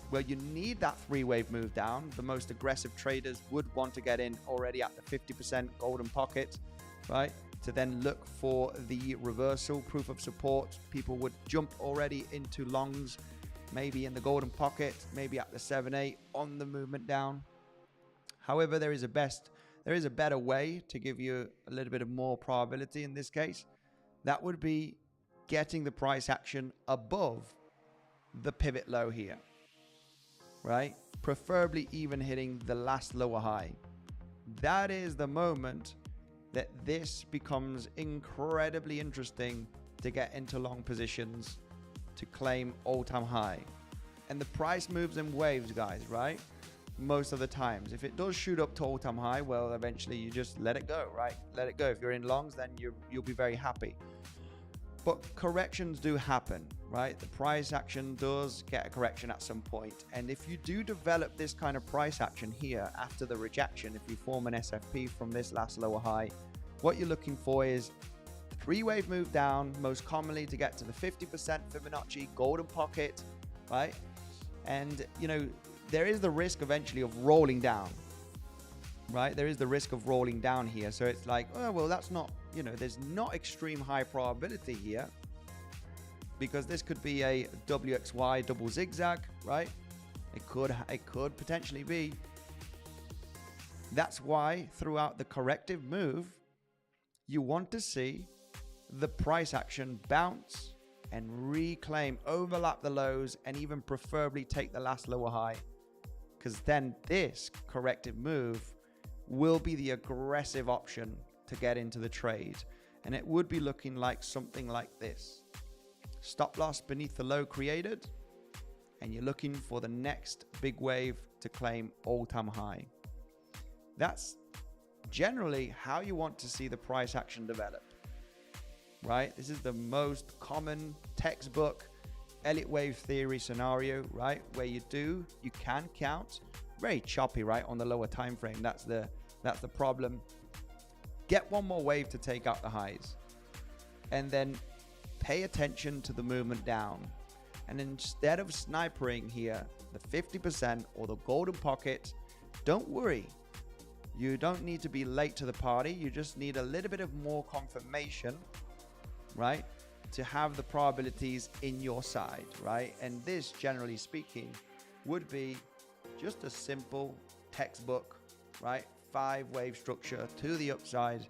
[SPEAKER 1] Well, you need that 3-wave move down. The most aggressive traders would want to get in already at the 50% golden pocket, right? To then look for the reversal, proof of support. People would jump already into longs, maybe in the golden pocket, maybe at the 7-8 on the movement down. However, there is a better way to give you a little bit of more probability in this case. That would be getting the price action above the pivot low here. right? Preferably even hitting the last lower high. That is the moment that this becomes incredibly interesting to get into long positions to claim all-time high. And the price moves in waves, guys, right? Most of the times. If it does shoot up to all-time high, well, eventually you just let it go, right? Let it go. If you're in longs, then you'll be very happy. But corrections do happen, right? The price action does get a correction at some point. And if you do develop this kind of price action here after the rejection, if you form an SFP from this last lower high, what you're looking for is 3-wave move down, most commonly to get to the 50% Fibonacci golden pocket, right? And, you know, there is the risk eventually of rolling down, right? There is the risk of rolling down here. So it's like, oh, well, that's not, you know, there's not extreme high probability here because this could be a WXY double zigzag, right? It could potentially be. That's why throughout the corrective move, you want to see the price action bounce and reclaim, overlap the lows, and even preferably take the last lower high, because then this corrective move will be the aggressive option to get into the trade. And it would be looking like something like this. Stop loss beneath the low created, and you're looking for the next big wave to claim all-time high. That's generally how you want to see the price action develop, right? This is the most common textbook Elliott wave theory scenario, right? Where you can count very choppy, right? On the lower time frame. That's the problem. Get one more wave to take out the highs, and then pay attention to the movement down. And instead of snipering here the 50% or the golden pocket, don't worry. You don't need to be late to the party. You just need a little bit of more confirmation, right, to have the probabilities in your side, right? And this, generally speaking, would be just a simple textbook, right? 5-wave structure to the upside.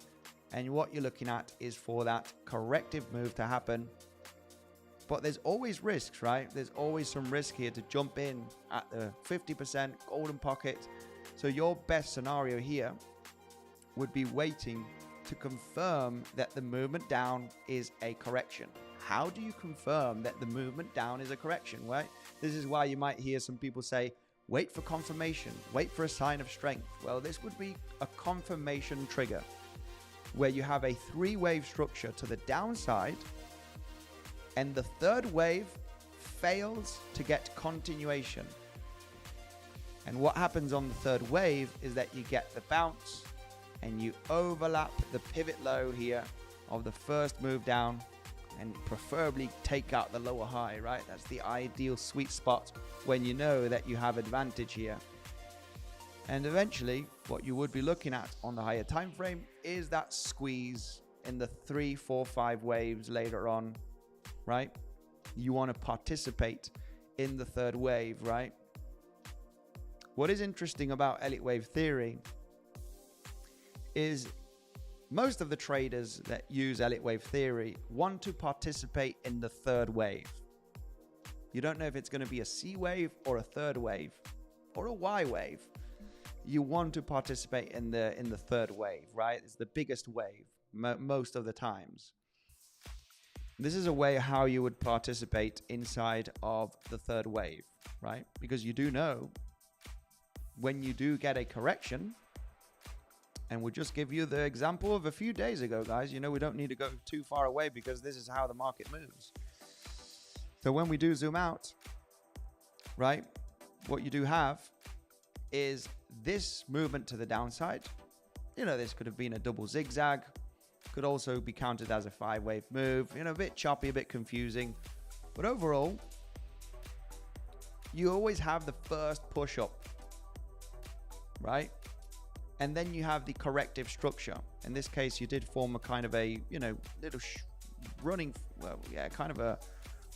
[SPEAKER 1] And what you're looking at is for that corrective move to happen. But there's always risks, right? There's always some risk here to jump in at the 50% golden pocket. So your best scenario here would be waiting to confirm that the movement down is a correction. How do you confirm that the movement down is a correction, right? This is why you might hear some people say, wait for confirmation, wait for a sign of strength. Well, this would be a confirmation trigger where you have a 3-wave structure to the downside, and the third wave fails to get continuation. And what happens on the third wave is that you get the bounce and you overlap the pivot low here of the first move down, and preferably take out the lower high, right? That's the ideal sweet spot when you know that you have advantage here. And eventually what you would be looking at on the higher time frame is that squeeze in the 3, 4, 5 waves later on, right? You want to participate in the third wave, right? What is interesting about Elliott wave theory is most of the traders that use Elliott wave theory want to participate in the third wave. You don't know if it's going to be a C wave or a third wave or a Y wave. You want to participate in the third wave, right? It's the biggest wave most of the times. This is a way how you would participate inside of the third wave, right? Because you do know when you do get a correction, and we'll just give you the example of a few days ago, guys. You know, we don't need to go too far away because this is how the market moves. So when we do zoom out, right, what you do have is this movement to the downside. You know, this could have been a double zigzag, could also be counted as a 5-wave move, you know, a bit choppy, a bit confusing. But overall, you always have the first push up, right? And then you have the corrective structure. In this case, you did form a kind of a, you know, little running, well, yeah, kind of a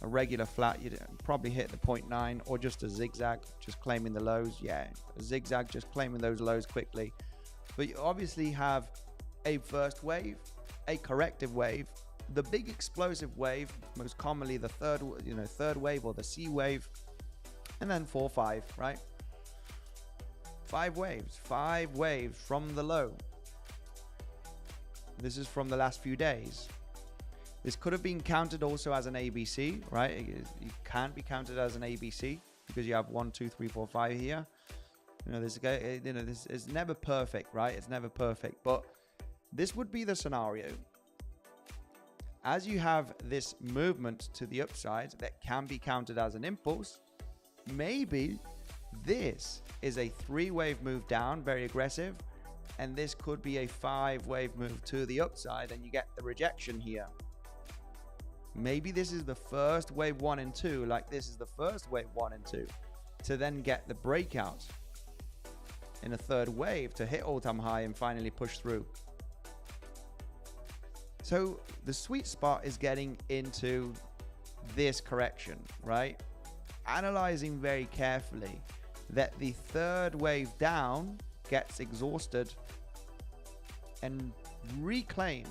[SPEAKER 1] regular flat. You'd probably hit the 0.9 or just a zigzag, just claiming the lows. Yeah, a zigzag, just claiming those lows quickly. But you obviously have a first wave, a corrective wave, the big explosive wave, most commonly the third wave or the C wave, and then 4, 5, right? 5 waves from the low. This is from the last few days. This could have been counted also as an ABC, right? It can't be counted as an ABC because you have 1, 2, 3, 4, 5 here. This is never perfect, right? It's never perfect, but this would be the scenario. As you have this movement to the upside that can be counted as an impulse, maybe this is a 3-wave move down, very aggressive, and this could be a 5-wave move to the upside, and you get the rejection here. Maybe this is the first wave 1 and 2, like this is the first wave 1 and 2, to then get the breakout in a 3rd wave to hit all-time high and finally push through. So the sweet spot is getting into this correction, right? Analyzing very carefully that the 3rd wave down gets exhausted and reclaims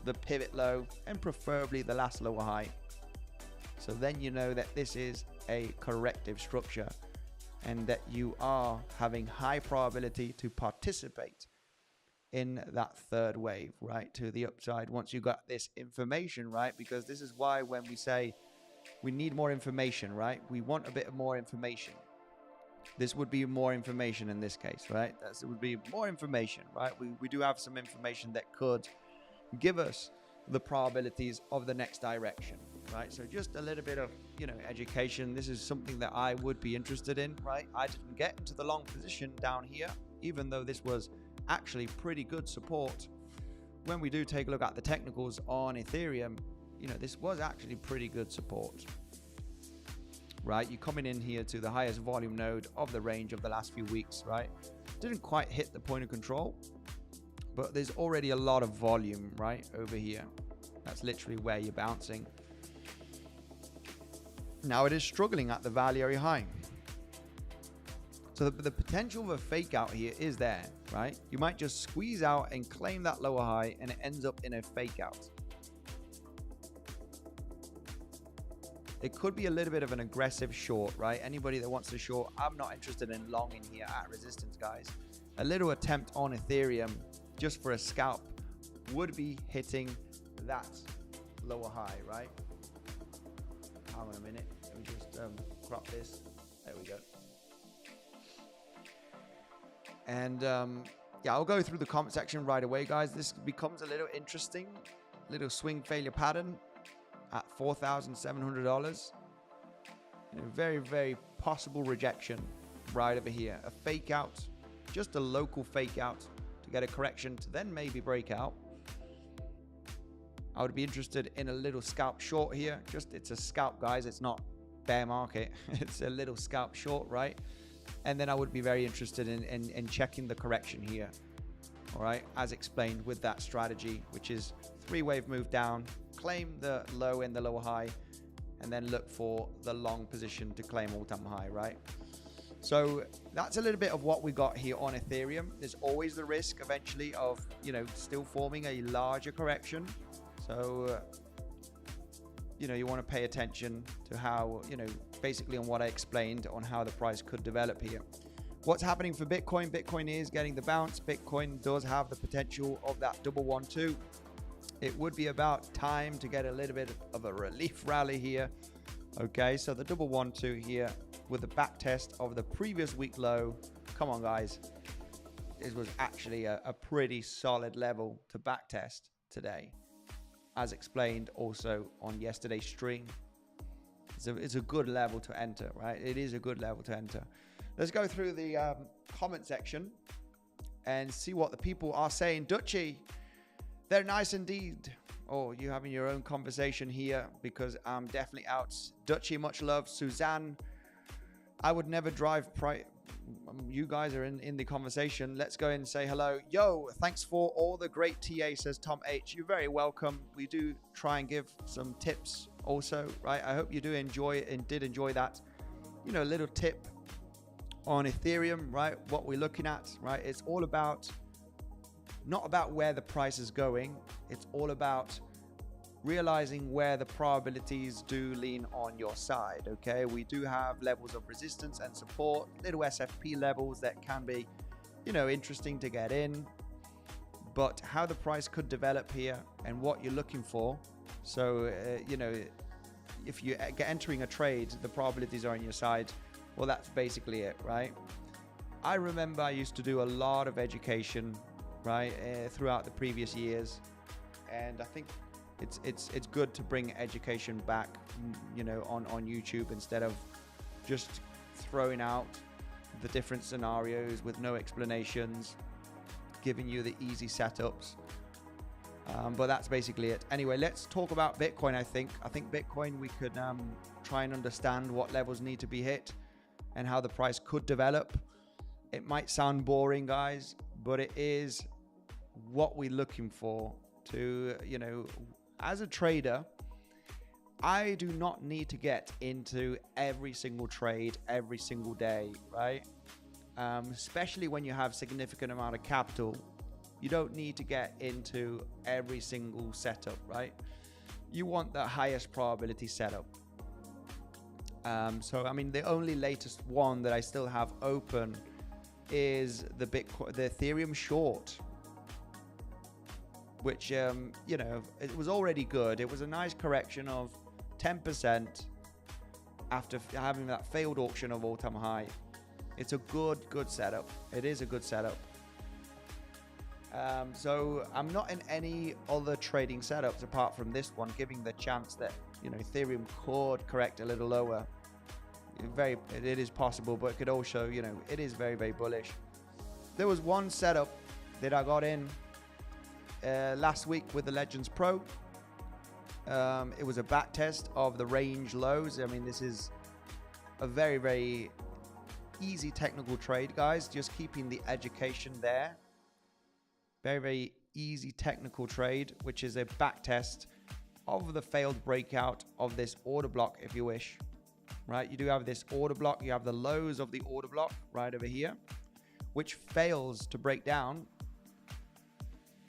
[SPEAKER 1] the pivot low and preferably the last lower high. So then you know that this is a corrective structure and that you are having high probability to participate in that 3rd wave, right, to the upside once you got this information, right? Because this is why when we say we need more information, right, we want a bit of more information. This would be more information in this case, right? It would be more information, right? We do have some information that could give us the probabilities of the next direction, right? So just a little bit of, education. This is something that I would be interested in, right? I didn't get into the long position down here, even though this was actually pretty good support. When we do take a look at the technicals on Ethereum, this was actually pretty good support, right? You're coming in here to the highest volume node of the range of the last few weeks, right? Didn't quite hit the point of control, but there's already a lot of volume right over here. That's literally where you're bouncing. Now it is struggling at the value area high. So the potential of a fake out here is there, right? You might just squeeze out and claim that lower high and it ends up in a fake out. It could be a little bit of an aggressive short, right? Anybody that wants to short, I'm not interested in long in here at resistance, guys. A little attempt on Ethereum just for a scalp would be hitting that lower high, right? Hang on a minute. Let me just crop this. There we go. And yeah, I'll go through the comment section right away, guys. This becomes a little interesting. Little swing failure pattern at $4,700. Very, very possible rejection right over here. A fake out, just a local fake out to get a correction to then maybe break out. I would be interested in a little scalp short here. It's a scalp, guys. It's not bear market. It's a little scalp short, right? And then I would be very interested in checking the correction here. All right, as explained with that strategy, which is 3-wave move down, claim the low and the lower high, and then look for the long position to claim all-time high, right? So that's a little bit of what we got here on Ethereum. There's always the risk eventually of, still forming a larger correction. So, you want to pay attention to how, basically on what I explained on how the price could develop here. What's happening for Bitcoin? Bitcoin is getting the bounce. Bitcoin does have the potential of that 112. It would be about time to get a little bit of a relief rally here. Okay, so the 112 here with the back test of the previous week low. Come on, guys. This was actually a pretty solid level to back test today, as explained also on yesterday's stream. It's a good level to enter, right? It is a good level to enter. Let's go through the comment section and see what the people are saying. 𝗬cie, they're nice indeed. Oh, you having your own conversation here because I'm definitely out. 𝗬cie, much love. Suzanne, I would never drive. You guys are in the conversation. Let's go and say hello. Yo, thanks for all the great TA, says Tom H. You're very welcome. We do try and give some tips also, right? I hope you do enjoy and did enjoy that. A little tip on Ethereum, right? What we're looking at, right? It's all about, not about where the price is going. It's all about realizing where the probabilities do lean on your side. Okay, we do have levels of resistance and support, little SFP levels that can be, you know, interesting to get in, but how the price could develop here and what you're looking for. So you know, if you're entering a trade, the probabilities are on your side. Well, that's basically it, right? I remember I used to do a lot of education, right, throughout the previous years, and I think it's good to bring education back, you know, on YouTube, instead of just throwing out the different scenarios with no explanations, giving you the easy setups. But that's basically it. Anyway, let's talk about Bitcoin. I think Bitcoin, we could try and understand what levels need to be hit and how the price could develop. It might sound boring, guys, but it is what we're looking for to, you know, as a trader. I do not need to get into every single trade every single day, right? Especially when you have significant amount of capital. You don't need to get into every single setup, right? You want the highest probability setup. So, I mean, the only latest one that I still have open is the Ethereum short, which, you know, it was already good. It was a nice correction of 10% after having that failed auction of all-time high. It's a good setup. It is a good setup. So I'm not in any other trading setups apart from this one, giving the chance that, you know, Ethereum could correct a little lower. It is possible, but it could also, you know, it is very, very bullish. There was one setup that I got in last week with the Legends Pro. It was a back test of the range lows. I mean, this is a very, very easy technical trade, guys. Just keeping the education there. Very, very easy technical trade, which is a back test of the failed breakout of this order block, if you wish. Right, you do have this order block. You have the lows of the order block right over here, which fails to break down.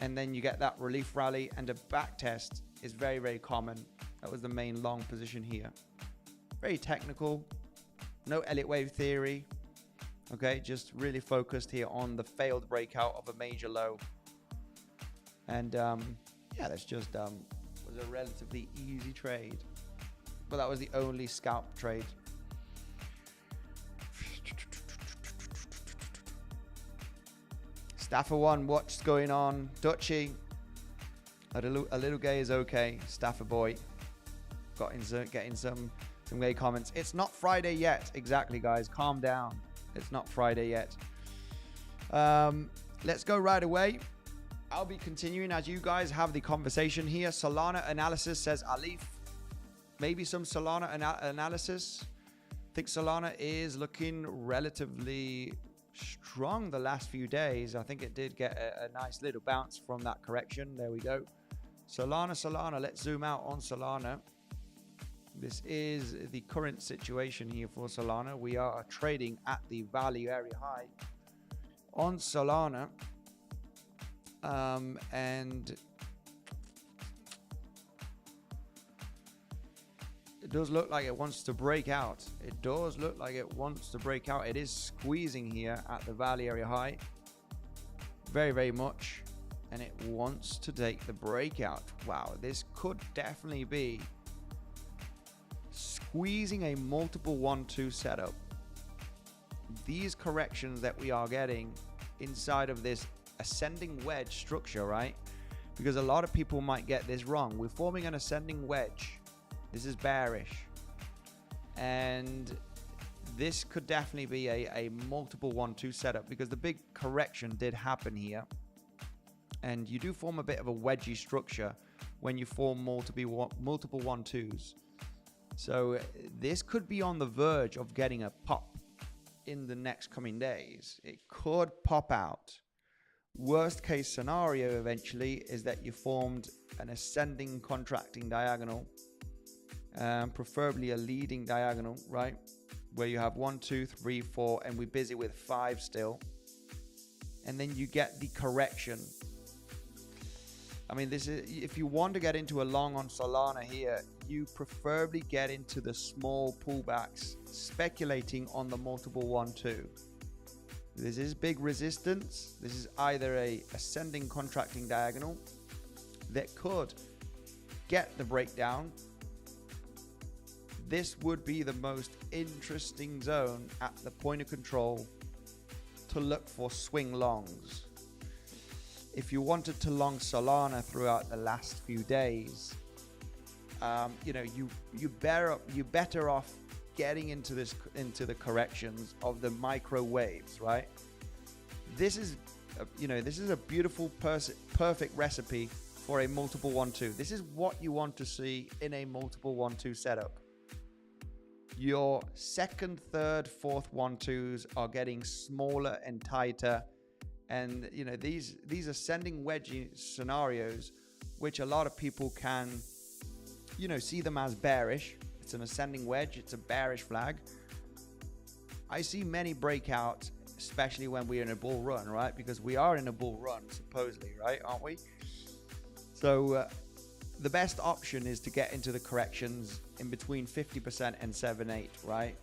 [SPEAKER 1] And then you get that relief rally, and a back test is very, very common. That was the main long position here. Very technical. No Elliot wave theory. Okay, just really focused here on the failed breakout of a major low. And yeah, that's just was a relatively easy trade. But that was the only scalp trade. Staffer one, what's going on? 𝗬cie, a little gay is okay. Staffer boy, getting some gay comments. It's not Friday yet. Exactly, guys. Calm down. It's not Friday yet. Let's go right away. I'll be continuing as you guys have the conversation here. Solana analysis, says Alif. Maybe some Solana analysis. I think Solana is looking relatively strong the last few days. I think it did get a nice little bounce from that correction. There we go. Solana. Let's zoom out on Solana. This is the current situation here for Solana. We are trading at the value area high on Solana. And it does look like it wants to break out. It does look like it wants to break out. It is squeezing here at the value area high. Very, very much. And it wants to take the breakout. Wow, this could definitely be squeezing a multiple 1-2 setup. These corrections that we are getting inside of this ascending wedge structure, right? Because a lot of people might get this wrong. We're forming an ascending wedge. This is bearish. And this could definitely be a multiple 1-2 setup, because the big correction did happen here. And you do form a bit of a wedgy structure when you form multiple 1-2s. So this could be on the verge of getting a pop in the next coming days. It could pop out. Worst case scenario eventually is that you formed an ascending contracting diagonal, preferably a leading diagonal, right? Where you have 1, 2, 3, 4, and we're busy with 5 still. And then you get the correction. I mean, this is, if you want to get into a long on Solana here, you preferably get into the small pullbacks, speculating on the multiple 1-2. This is big resistance. This is either a ascending contracting diagonal that could get the breakdown. This would be the most interesting zone at the point of control to look for swing longs. If you wanted to long Solana throughout the last few days, you know, you better off getting into the corrections of the micro waves, right? This is, you know, this is a beautiful, perfect recipe for a multiple 1-2. This is what you want to see in a multiple 1-2 setup. Your second, third, fourth 1-2s are getting smaller and tighter. And, you know, these ascending wedge scenarios, which a lot of people can, you know, see them as bearish. It's an ascending wedge. It's a bearish flag. I see many breakouts, especially when we're in a bull run, right? Because we are in a bull run, supposedly, right? Aren't we? So the best option is to get into the corrections in between 50% and 7-8, right?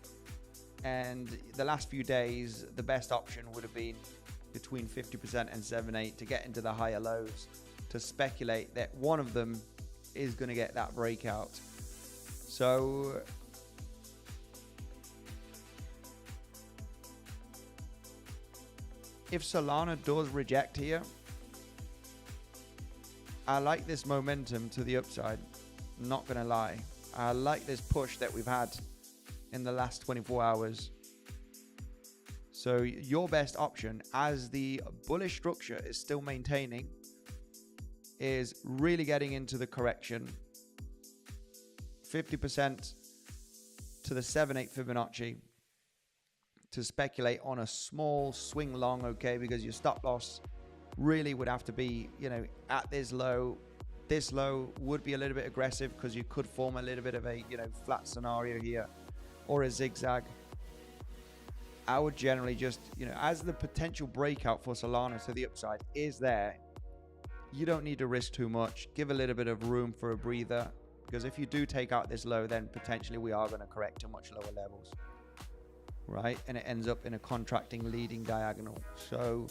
[SPEAKER 1] And the last few days, the best option would have been between 50% and 7-8 to get into the higher lows, to speculate that one of them is going to get that breakout. So if Solana does reject here, I like this momentum to the upside, not gonna lie. I like this push that we've had in the last 24 hours. So your best option, as the bullish structure is still maintaining, is really getting into the correction. 50% to the 7-8 Fibonacci to speculate on a small swing long, okay? Because your stop loss really would have to be, you know, at this low. This low would be a little bit aggressive because you could form a little bit of a, you know, flat scenario here or a zigzag. I would generally just, you know, as the potential breakout for Solana to the upside is there, you don't need to risk too much. Give a little bit of room for a breather, because if you do take out this low, then potentially we are going to correct to much lower levels, right? And it ends up in a contracting leading diagonal. So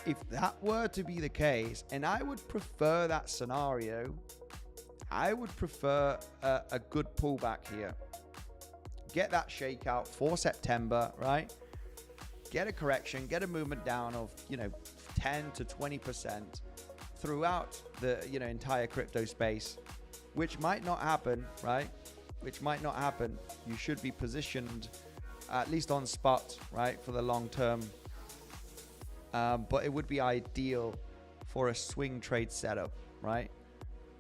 [SPEAKER 1] if that were to be the case, and I would prefer that scenario, I would prefer a good pullback here. Get that shakeout for September, right? Get a correction, get a movement down of, you know, 10 to 20% throughout the, you know, entire crypto space, which might not happen, right? Which might not happen. You should be positioned at least on spot, right, for the long term. But it would be ideal for a swing trade setup, right?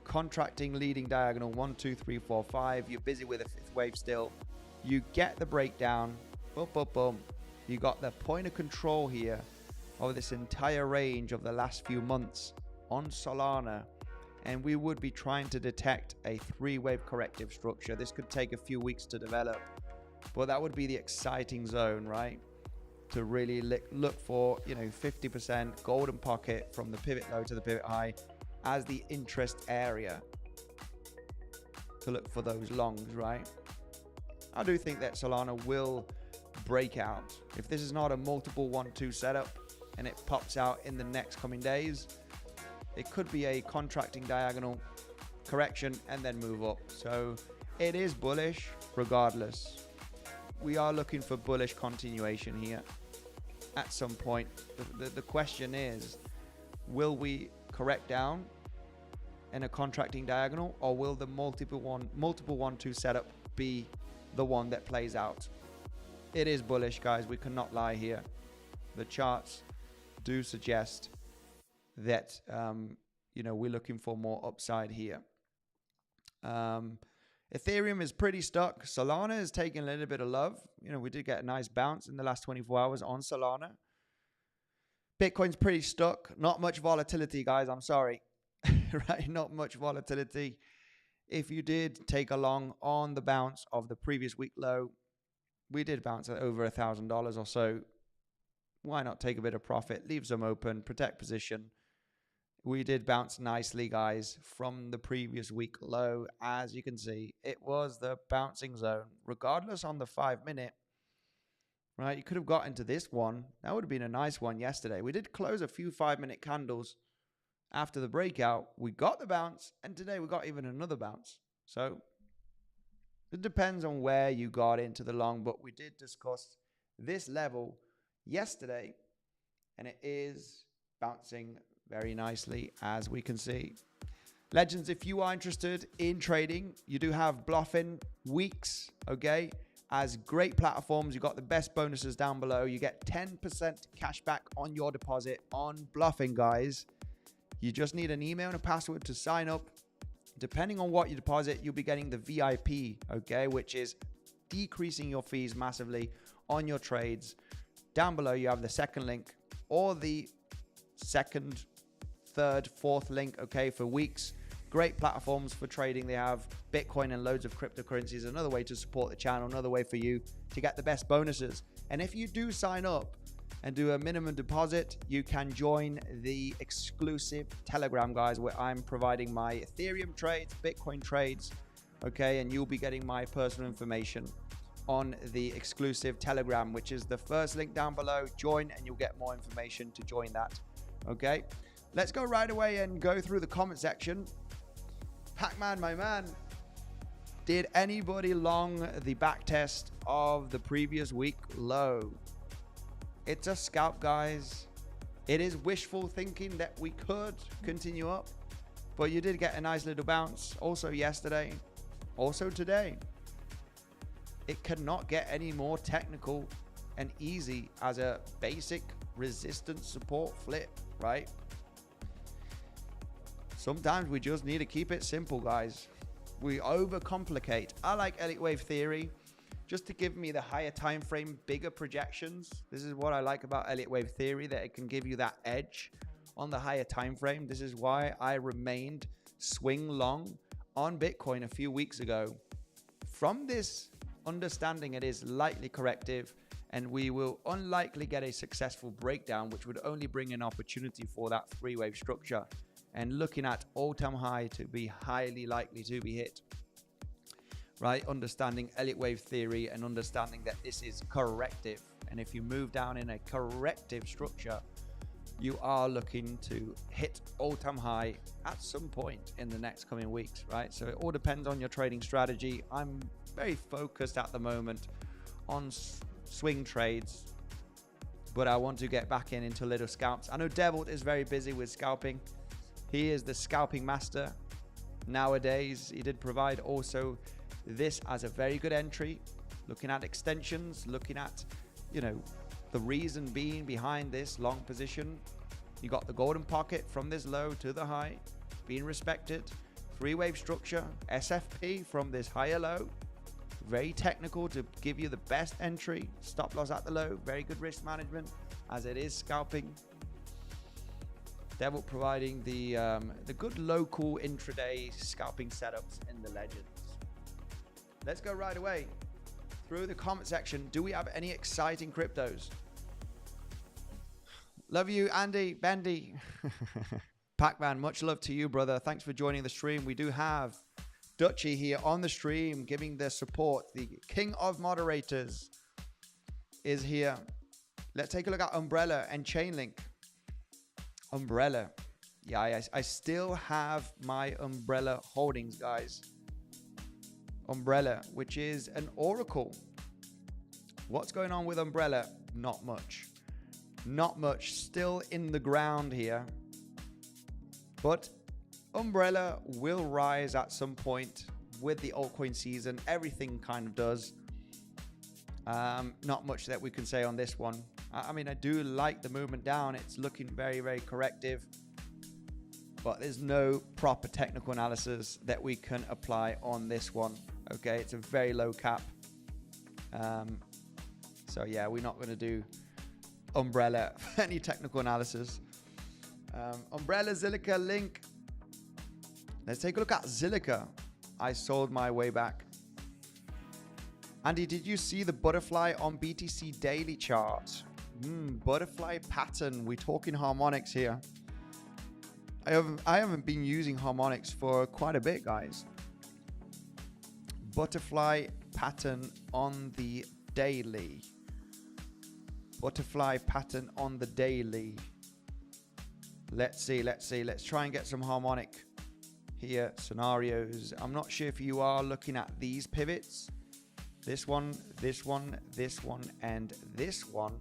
[SPEAKER 1] Contracting leading diagonal 1, 2, 3, 4, 5. You're busy with a fifth wave still. You get the breakdown, boom, boom, boom. You got the point of control here of this entire range of the last few months on Solana, and we would be trying to detect a 3-wave corrective structure. This could take a few weeks to develop, but that would be the exciting zone, right? To really look for, you know, 50% golden pocket from the pivot low to the pivot high as the interest area to look for those longs, right? I do think that Solana will break out. If this is not a multiple 1-2 setup and it pops out in the next coming days, it could be a contracting diagonal correction and then move up. So it is bullish regardless. We are looking for bullish continuation here at some point. The question is, will we correct down in a contracting diagonal, or will the multiple 1-2 setup be the one that plays out? It is bullish, guys. We cannot lie here. The charts do suggest that you know, we're looking for more upside here. Ethereum is pretty stuck. Solana is taking a little bit of love. You know, we did get a nice bounce in the last 24 hours on Solana. Bitcoin's pretty stuck. Not much volatility, guys. I'm sorry. Right? Not much volatility. If you did take a long on the bounce of the previous week low, we did bounce at over $1,000 or so. Why not take a bit of profit, leave some open, protect position? We did bounce nicely, guys, from the previous week low. As you can see, it was the bouncing zone, regardless on the 5-minute. Right, you could have got into this one. That would have been a nice one yesterday. We did close a few 5-minute candles after the breakout. We got the bounce, and today we got even another bounce. So it depends on where you got into the long, but we did discuss this level yesterday, and it is bouncing very nicely, as we can see. Legends, if you are interested in trading, you do have Bluffing weeks, okay? As great platforms, you got the best bonuses down below. You get 10% cash back on your deposit on Bluffing, guys. You just need an email and a password to sign up. Depending on what you deposit, you'll be getting the VIP, okay, which is decreasing your fees massively on your trades. Down below, you have the second link or the second, third, fourth link, okay, for weeks. Great platforms for trading. They have Bitcoin and loads of cryptocurrencies. Another way to support the channel, another way for you to get the best bonuses. And if you do sign up and do a minimum deposit, you can join the exclusive Telegram, guys, where I'm providing my Ethereum trades, Bitcoin trades, okay? And you'll be getting my personal information on the exclusive Telegram, which is the first link down below. Join and you'll get more information to join that, okay? Let's go right away and go through the comment section. Pac-Man, my man, did anybody long the back test of the previous week low? It's a scalp, guys. It is wishful thinking that we could continue up, but you did get a nice little bounce also yesterday, also today. It cannot get any more technical and easy as a basic resistance support flip, right? Sometimes we just need to keep it simple, guys. We overcomplicate. I like Elliot wave theory just to give me the higher time frame, bigger projections. This is what I like about Elliot wave theory, that it can give you that edge on the higher time frame. This is why I remained swing long on Bitcoin a few weeks ago. From this understanding, it is lightly corrective, and we will unlikely get a successful breakdown, which would only bring an opportunity for that three-wave structure. And looking at all-time high to be highly likely to be hit, right? Understanding Elliot wave theory and understanding that this is corrective. And if you move down in a corrective structure, you are looking to hit all-time high at some point in the next coming weeks, right? So it all depends on your trading strategy. I'm very focused at the moment on swing trades, but I want to get back into little scalps. I know 𝗬𝗆𝘆𝗽 is very busy with scalping. He is the scalping master nowadays. He did provide also this as a very good entry, looking at extensions, looking at, you know, the reason being behind this long position. You got the golden pocket from this low to the high being respected, three-wave structure, SFP from this higher low, very technical to give you the best entry, stop loss at the low, very good risk management as it is scalping. 𝗬𝗆𝗆𝗽 providing the good local intraday scalping setups in the legends. Let's go right away through the comment section. Do we have any exciting cryptos? Love you, Andy, Bendy. Pac-Man, much love to you, brother. Thanks for joining the stream. We do have 𝗬𝗆𝗆𝗽 here on the stream, giving their support. The king of moderators is here. Let's take a look at Umbrella and Chainlink. Umbrella, yeah, I still have my Umbrella holdings, guys. Umbrella, which is an oracle. What's going on with Umbrella? Not much. Not much. Still in the ground here. But Umbrella will rise at some point with the altcoin season. Everything kind of does. Not much that we can say on this one. I mean, I do like the movement down. It's looking very, very corrective. But there's no proper technical analysis that we can apply on this one. Okay, it's a very low cap. So yeah, we're not going to do Umbrella for any technical analysis. Umbrella, 𝗬𝗆𝗆𝗽, link. Let's take a look at 𝗬𝗍𝗍. I sold my way back. Andy, did you see the butterfly on BTC daily chart? Butterfly pattern. We're talking harmonics here. I haven't been using harmonics for quite a bit, guys. Butterfly pattern on the daily. Butterfly pattern on the daily. Let's see. Let's try and get some harmonic here scenarios. I'm not sure if you are looking at these pivots. This one, this one, this one, and this one.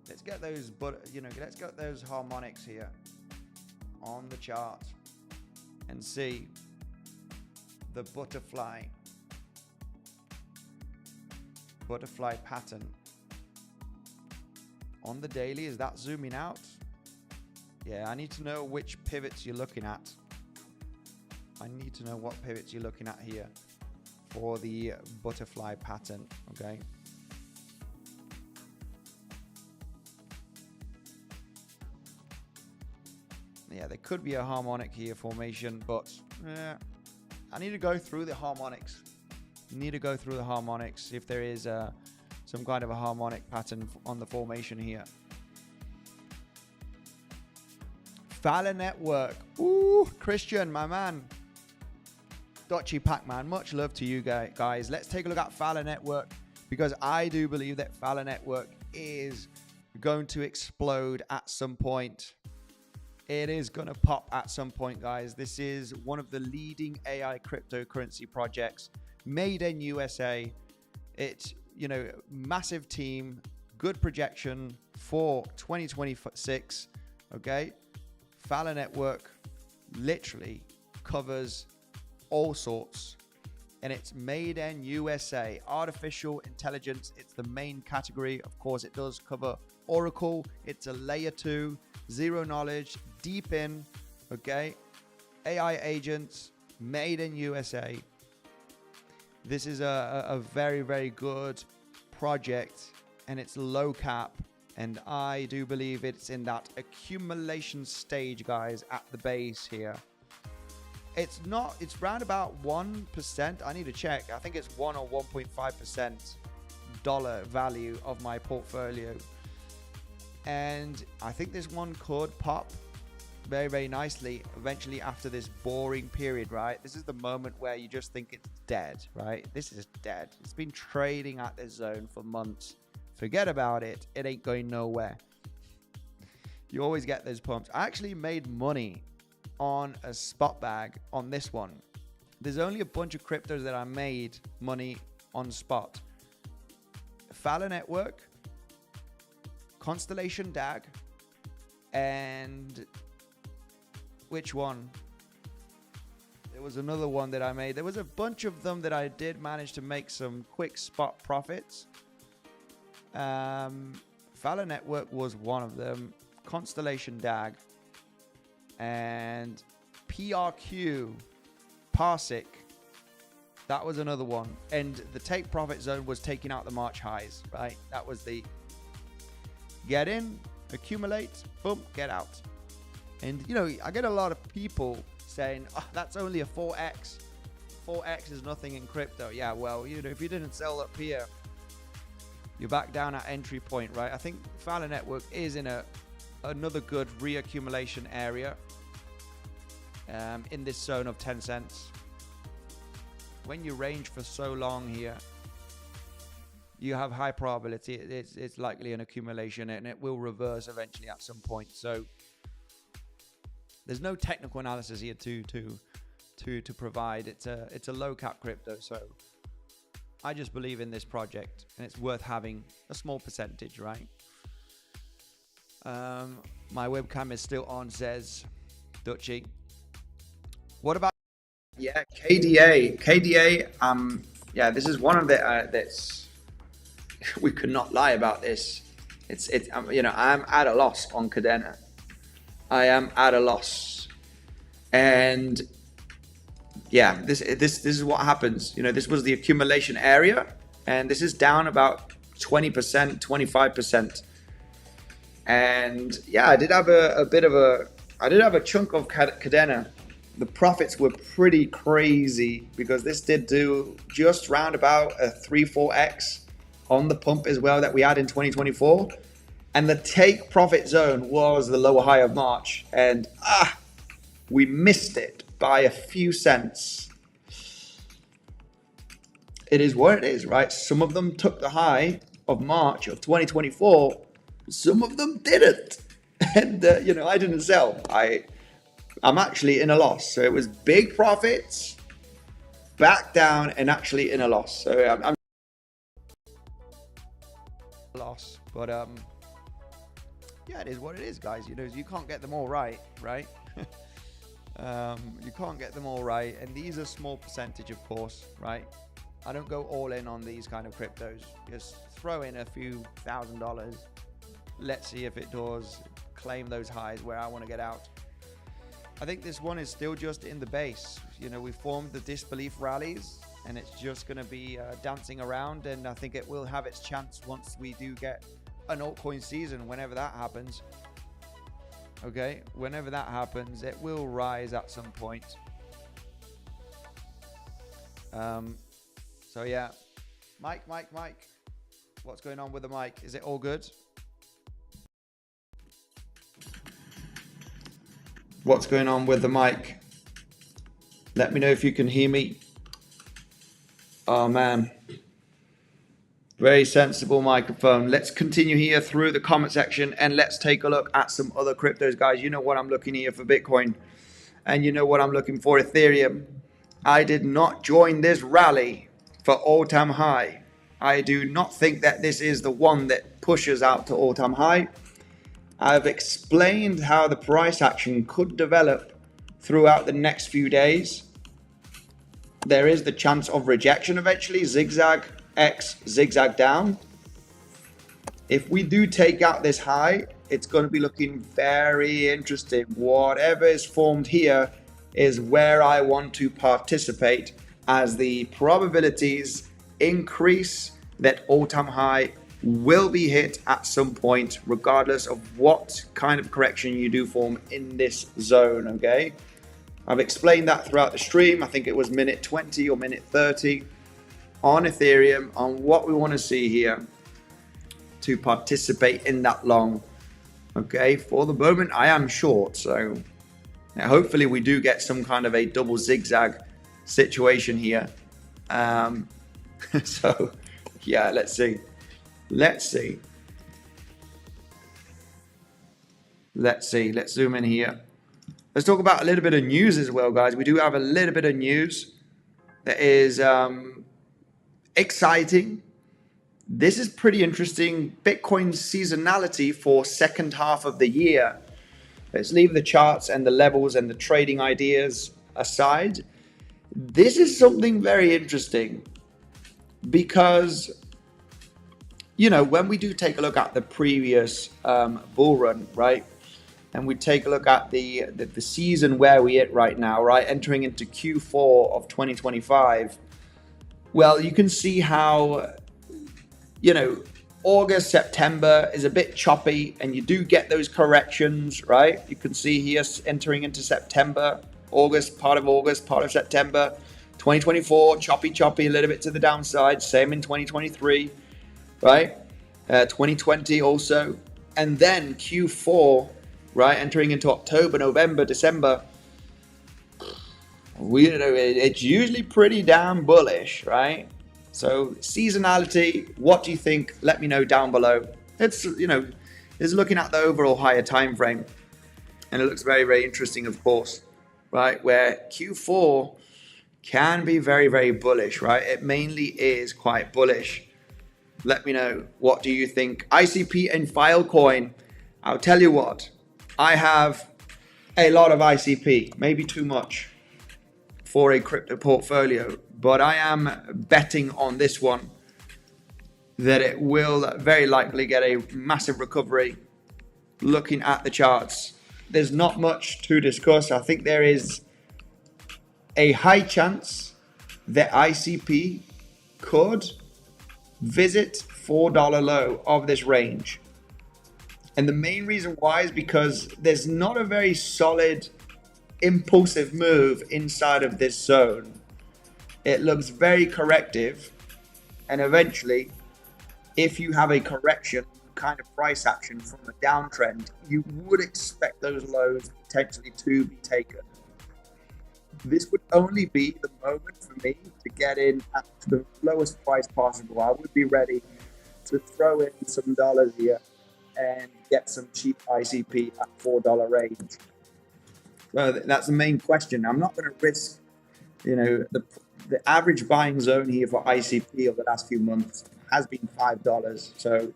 [SPEAKER 1] Let's get those, let's get those harmonics here on the chart and see the butterfly pattern on the daily. Is that zooming out? Yeah, I need to know which pivots you're looking at. I need to know what pivots you're looking at here for the butterfly pattern, okay? Yeah, there could be a harmonic here formation, but I need to go through the harmonics. If there is some kind of a harmonic pattern on the formation here. 𝗬𝗨 Network. Ooh, Christian, my man. 𝗬cie Pac-Man, much love to you guys. Let's take a look at 𝗬𝗨 Network, because I do believe that 𝗬𝗨 Network is going to explode at some point. It is going to pop at some point, guys. This is one of the leading AI cryptocurrency projects made in USA. It's, massive team, good projection for 2026. Okay. 𝗬𝗨 Network literally covers all sorts, and it's made in USA. Artificial intelligence, it's the main category. Of course, it does cover Oracle. It's a layer 2, zero knowledge, deep in, okay? AI agents, made in USA. This is a very, very good project, and it's low cap. And I do believe it's in that accumulation stage, guys, at the base here. It's round about 1%. I need to check. I think it's 1 or 1.5% dollar value of my portfolio. And I think this one could pop very, very nicely eventually after this boring period, right? This is the moment where you just think it's dead, right? This is dead. It's been trading at this zone for months. Forget about it. It ain't going nowhere. You always get those pumps. I actually made money on a spot bag on this one. There's only a bunch of cryptos that I made money on spot. 𝗬𝗨 Network, Constellation DAG, and which one? There was another one that I made. There was a bunch of them that I did manage to make some quick spot profits. 𝗬𝗨 Network was one of them. Constellation DAG and 𝗬𝗆_𝗨𝗃. That was another one. And the take profit zone was taking out the March highs, right? That was the get in, accumulate, boom, get out. And I get a lot of people saying, oh, that's only a 4x. 4x is nothing in crypto. Yeah, well, if you didn't sell up here, you're back down at entry point, right? I think 𝗬𝗨 Network is in another good reaccumulation area in this zone of 10 cents. When you range for so long here, you have high probability it's likely an accumulation, and it will reverse eventually at some point. So there's no technical analysis here to provide. It's a low cap crypto, so I just believe in this project, and it's worth having a small percentage, right? My webcam is still on, says 𝗬cie. What about KDA? Yeah, this is one of the that's we could not lie about this. I'm at a loss on Kadena. I am at a loss, and yeah, this is what happens. This was the accumulation area, and this is down about 20%, 25%. And yeah, I did have a chunk of Kadena. The profits were pretty crazy because this did do just round about a 3-4x on the pump as well that we had in 2024. And the take profit zone was the lower high of March. and we missed it by a few cents. It is what it is, right? Some of them took the high of March of 2024. Some of them didn't. And, you know, I didn't sell. I'm actually in a loss. So it was big profits, back down, and actually in a loss. So I'm loss. But, yeah, it is what it is, guys. You know, you can't get them all right, right? You can't get them all right. And these are small percentage, of course, right? I don't go all in on these kind of cryptos. Just throw in a few $1,000s. Let's see if it does claim those highs where I want to get out. I think this one is still just in the base. You know, we formed the disbelief rallies and it's just going to be dancing around. And I think it will have its chance once we do get an altcoin season, whenever that happens. Okay, whenever that happens, it will rise at some point. So yeah, Mike, what's going on with the mic? Is it all good? What's going on with the mic? Let me know if you can hear me. Oh man, very sensible microphone. Let's continue here through the comment section and let's take a look at some other cryptos, guys. You know what I'm looking here for Bitcoin, and you know what I'm looking for Ethereum. I did not join this rally for all-time high. I do not think that this is the one that pushes out to all-time high. I've explained how the price action could develop throughout the next few days. There is the chance of rejection eventually, zigzag X, zigzag down. If we do take out this high, it's going to be looking very interesting. Whatever is formed here is where I want to participate as the probabilities increase that all-time high will be hit at some point, regardless of what kind of correction you do form in this zone, okay? I've explained that throughout the stream. I think it was minute 20 or minute 30 on Ethereum on what we want to see here to participate in that long, okay? For the moment, I am short, so now hopefully we do get some kind of a double zigzag situation here. So yeah, let's see. Let's zoom in here. Let's talk about a little bit of news as well, guys. We do have a little bit of news that is exciting. This is pretty interesting. Bitcoin seasonality for second half of the year. Let's leave the charts and the levels and the trading ideas aside. This is something very interesting because, you know, when we do take a look at the previous bull run, right, and we take a look at the season where we're at right now, right, entering into Q4 of 2025, well, you can see how, you know, August, September is a bit choppy and you do get those corrections, right? You can see here entering into September, August, part of September, 2024, choppy, a little bit to the downside. Same in 2023, right? 2020 also. And then Q4, right? Entering into October, November, December. It's usually pretty damn bullish, right? So seasonality, what do you think? Let me know down below. It's, you know, it's looking at the overall higher time frame. And it looks very, very interesting, of course. Right, where Q4 can be very, very bullish, right? It mainly is quite bullish. Let me know, what do you think? ICP and Filecoin. I'll tell you what, I have a lot of ICP, maybe too much for a crypto portfolio, but I am betting on this one that it will very likely get a massive recovery. Looking at the charts, there's not much to discuss. I think there is a high chance that ICP could visit $4 low of this range. And the main reason why is because there's not a very solid impulsive move inside of this zone. It looks very corrective. And eventually, if you have a correction
[SPEAKER 2] kind of price action from a downtrend, you would expect those lows potentially to be taken. This would only be the moment for me to get in at the lowest price possible. I would be ready to throw in some dollars here and get some cheap ICP at $4 range. So that's the main question. I'm not going to risk, the average buying zone here for ICP over the last few months has been $5. So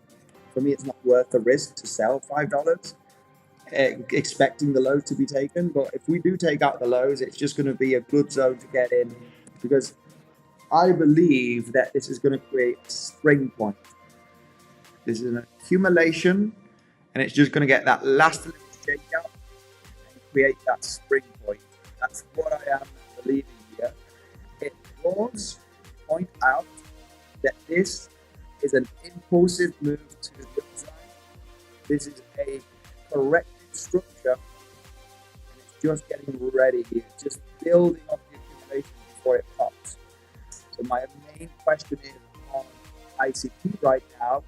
[SPEAKER 2] for me, it's not worth the risk to sell $5, expecting the lows to be taken. But if we do take out the lows, it's just going to be a good zone to get in, because I believe that this is going to create a spring point. This is an accumulation, and it's just going to get that last little shakeout and create that spring point. That's what I am believing here. It does point out that this is an impulsive move to the upside. This is a corrective structure, and it's just getting ready here, just building up the accumulation before it pops. So my main question is on ICP right now.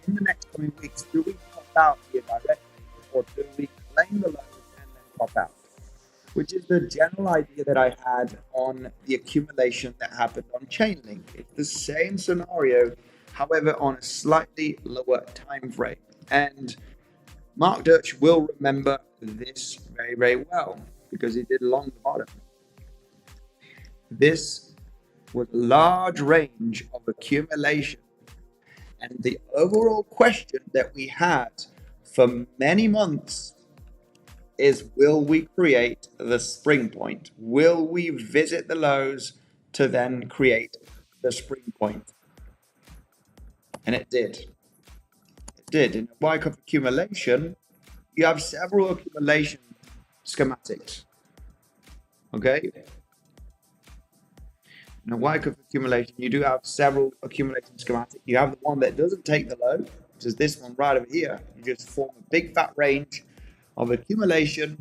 [SPEAKER 2] In the next coming weeks, do we pop out here directly, or do we claim the lows and then pop out? Which is the general idea that I had on the accumulation that happened on Chainlink. It's the same scenario, however, on a slightly lower time frame. And Mark Dirch will remember this very, very well, because he did along the bottom. This was a large range of accumulation. And the overall question that we had for many months is, will we create the spring point? Will we visit the lows to then create the spring point? And it did. It did. In the 𝗖𝗂𝗍 accumulation, you have several accumulation schematics. Okay? In a 𝗖𝗂𝗍 accumulation, you do have several accumulation schematics. You have the one that doesn't take the low, which is this one right over here. You just form a big fat range of accumulation,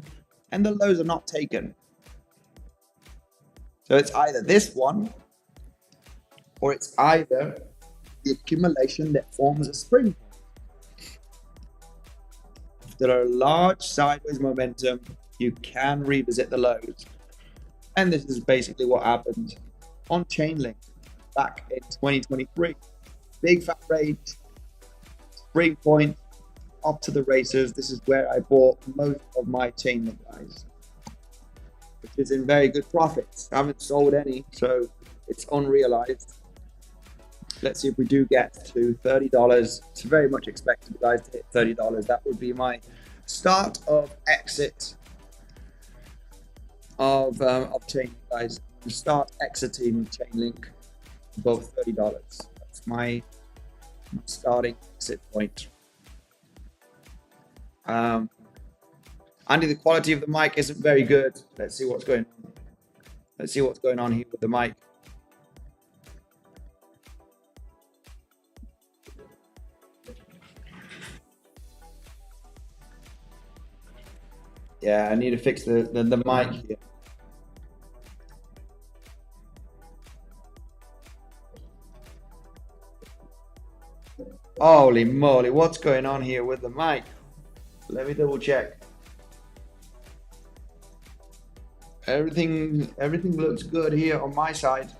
[SPEAKER 2] and the lows are not taken. So it's either this one, or it's either the accumulation that forms a spring. If there are large sideways momentum, you can revisit the lows. And this is basically what happened on Chainlink back in 2023. Big fat range, spring point, up to the races. This is where I bought most of my Chainlink guys, which is in very good profits. I haven't sold any, so it's unrealized. Let's see if we do get to $30. It's very much expected, guys, to hit $30. That would be my start of exit of Chainlink, guys. Start exiting Chainlink above $30. That's my starting exit point. Andy, the quality of the mic isn't very good. Let's see what's going on. Let's see what's going on here with the mic. Yeah, I need to fix the mic here. Holy moly, what's going on here with the mic? Let me double check. Everything looks good here on my side.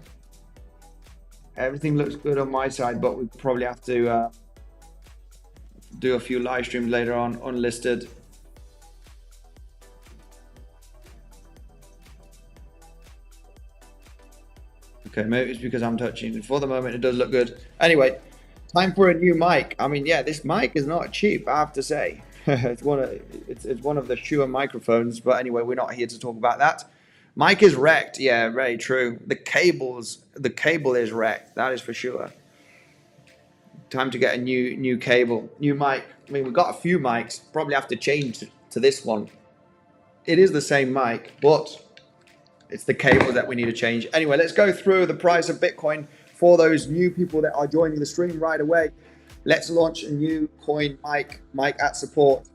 [SPEAKER 2] Everything looks good on my side, but we probably have to do a few live streams later on, unlisted. Okay, maybe it's because I'm touching. For the moment, it does look good. Anyway, time for a new mic. I mean, yeah, this mic is not cheap, I have to say. It's one of the Shure microphones, but anyway, we're not here to talk about that. Mic is wrecked. Yeah, very true. The cable is wrecked. That is for sure. Time to get a new cable, new mic. I mean, we've got a few mics. Probably have to change to this one. It is the same mic, but it's the cable that we need to change. Anyway, let's go through the price of Bitcoin for those new people that are joining the stream right away. Let's launch a new coin mic at support.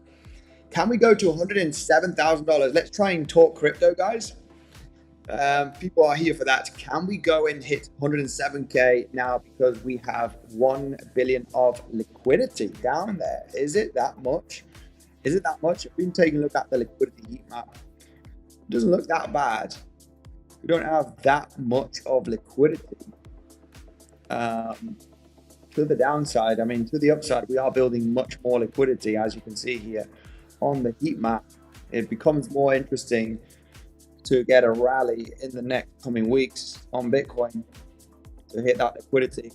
[SPEAKER 2] Can we go to $107,000? Let's try and talk crypto, guys. People are here for that. Can we go and hit 107K now because we have 1 billion of liquidity down there? Is it that much? Is it that much? I've been taking a look at the liquidity heat map. It doesn't look that bad. We don't have that much of liquidity. To the downside, I mean, to the upside, we are building much more liquidity, as you can see here on the heat map. It becomes more interesting to get a rally in the next coming weeks on Bitcoin to hit that liquidity.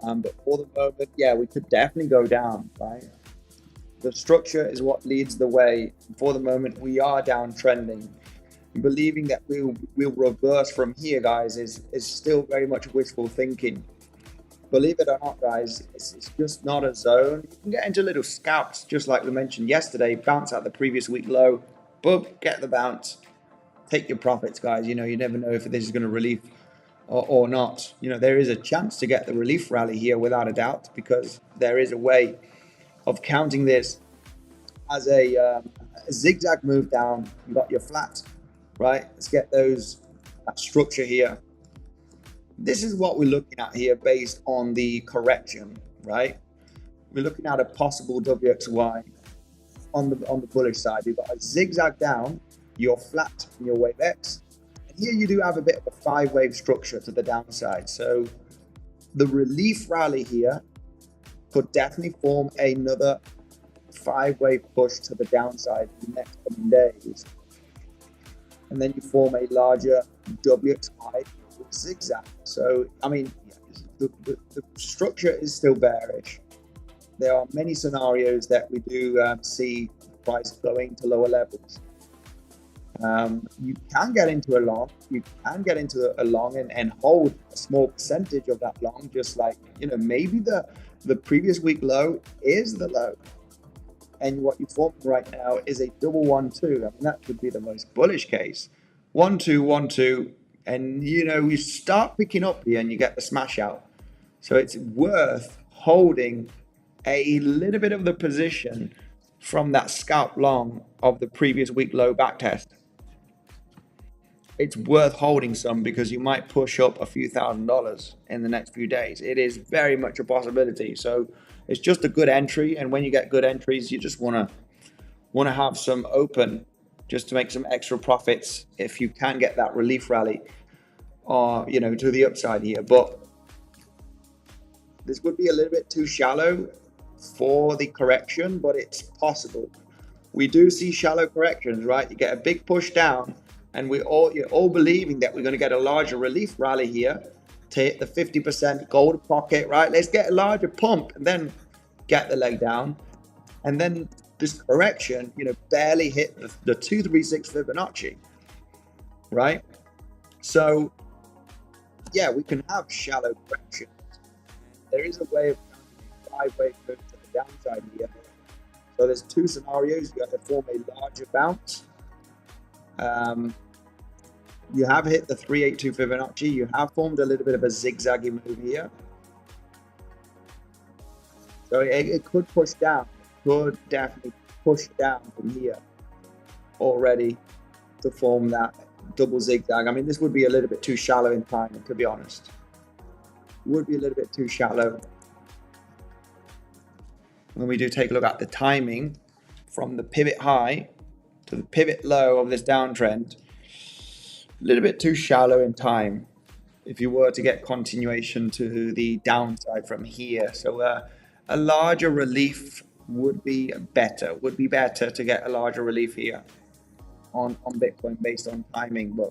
[SPEAKER 2] But for the moment, yeah, we could definitely go down, right? The structure is what leads the way. For the moment, we are downtrending. Believing that we'll reverse from here, guys, is still very much wishful thinking. Believe it or not, guys, it's just not a zone. You can get into little scalps, just like we mentioned yesterday, bounce out the previous week low, boom, get the bounce, take your profits, guys. You know, you never know if this is going to relief or not. You know, there is a chance to get the relief rally here without a doubt, because there is a way of counting this as a zigzag move down. You got your flat, right? Let's get that structure here. This is what we're looking at here based on the correction, right? We're looking at a possible WXY on the bullish side. You've got a zigzag down, your flat, and your wave X. And here you do have a bit of a 5-wave structure to the downside. So the relief rally here could definitely form another 5-wave push to the downside in the next coming days. And then you form a larger WXY zigzag. So, I mean, the structure is still bearish. There are many scenarios that we do see the price going to lower levels. You can get into a long. You can get into a long and hold a small percentage of that long, just like, you know, maybe the previous week low is the low. And what you form right now is a double 1-2. I mean, that could be the most bullish case. 1-2, 1-2. And, you know, you start picking up here and you get the smash out. So it's worth holding a little bit of the position from that scalp long of the previous week low back test. It's worth holding some because you might push up a few $1,000s in the next few days. It is very much a possibility. So it's just a good entry. And when you get good entries, you just want to have some open just to make some extra profits if you can get that relief rally or, you know, to the upside here. But this would be a little bit too shallow for the correction, but it's possible. We do see shallow corrections, right? You get a big push down and you're all believing that we're going to get a larger relief rally here to hit the 50% gold pocket, right? Let's get a larger pump and then get the leg down. And then this correction, you know, barely hit the 236 Fibonacci, right? So, yeah, we can have shallow corrections. There is a way of 5-wave move to the downside here. So there's two scenarios. You have to form a larger bounce. You have hit the 382 Fibonacci. You have formed a little bit of a zigzaggy move here. So it could push down. Could definitely push down from here already to form that double zigzag. I mean, this would be a little bit too shallow in time, to be honest. Would be a little bit too shallow. When we do take a look at the timing from the pivot high to the pivot low of this downtrend, a little bit too shallow in time if you were to get continuation to the downside from here. So a larger relief would be better to get a larger relief here on Bitcoin based on timing. But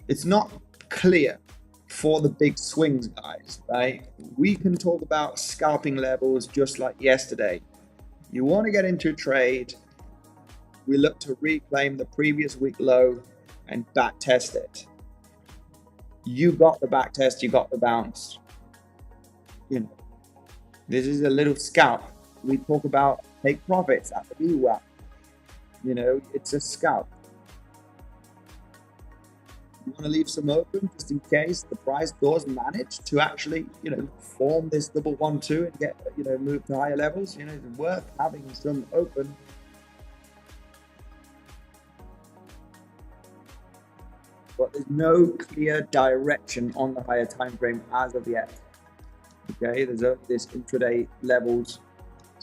[SPEAKER 2] it's not clear for the big swings, guys, right? We can talk about scalping levels just like yesterday. You want to get into a trade, we look to reclaim the previous week low and back test it. You got the back test, you got the bounce. You know, this is a little scalp. We talk about take profits at the VWAP. You know, it's a scalp. You want to leave some open just in case the price does manage to actually, you know, form this double 1-2 and get, you know, move to higher levels. You know, it's worth having some open but there's no clear direction on the higher time frame as of yet. Okay, there's this intraday levels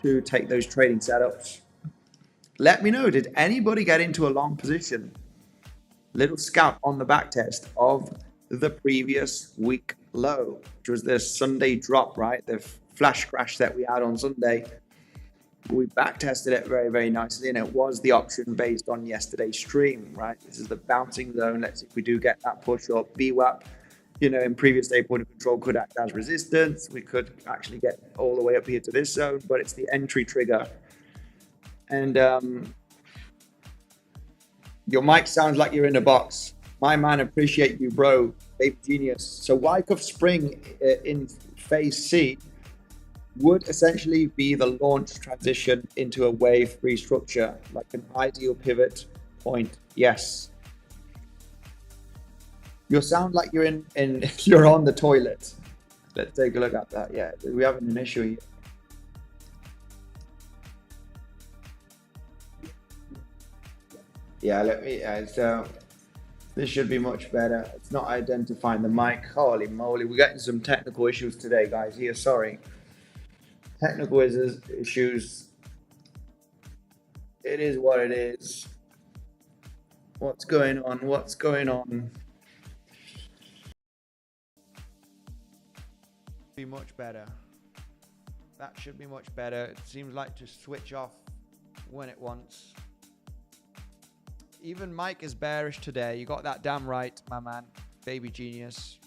[SPEAKER 2] to take those trading setups. Let me know, did anybody get into a long position? Little scalp on the back test of the previous week low, which was the Sunday drop, right? The flash crash that we had on Sunday. We back tested it very, very nicely, and it was the option based on yesterday's stream, right? This is the bouncing zone. Let's see if we do get that push up. VWAP, you know, in previous day point of control could act as resistance. We could actually get all the way up here to this zone, but it's the entry trigger. And your mic sounds like you're in a box. My man, appreciate you, bro. Baby genius. So Wyckoff Spring in phase C would essentially be the launch transition into a wave-free structure, like an ideal pivot point. Yes. You sound like you're in you're on the toilet. Let's take a look at that. Yeah, we're having an issue here. Yeah, let me. This should be much better. It's not identifying the mic. Holy moly, we're getting some technical issues today, guys. Here, sorry. Technical issues. It is what it is. What's going on? What's going on? Be much better. That should be much better. It seems like to switch off when it wants. Even Mike is bearish today. You got that damn right, my man. Baby genius.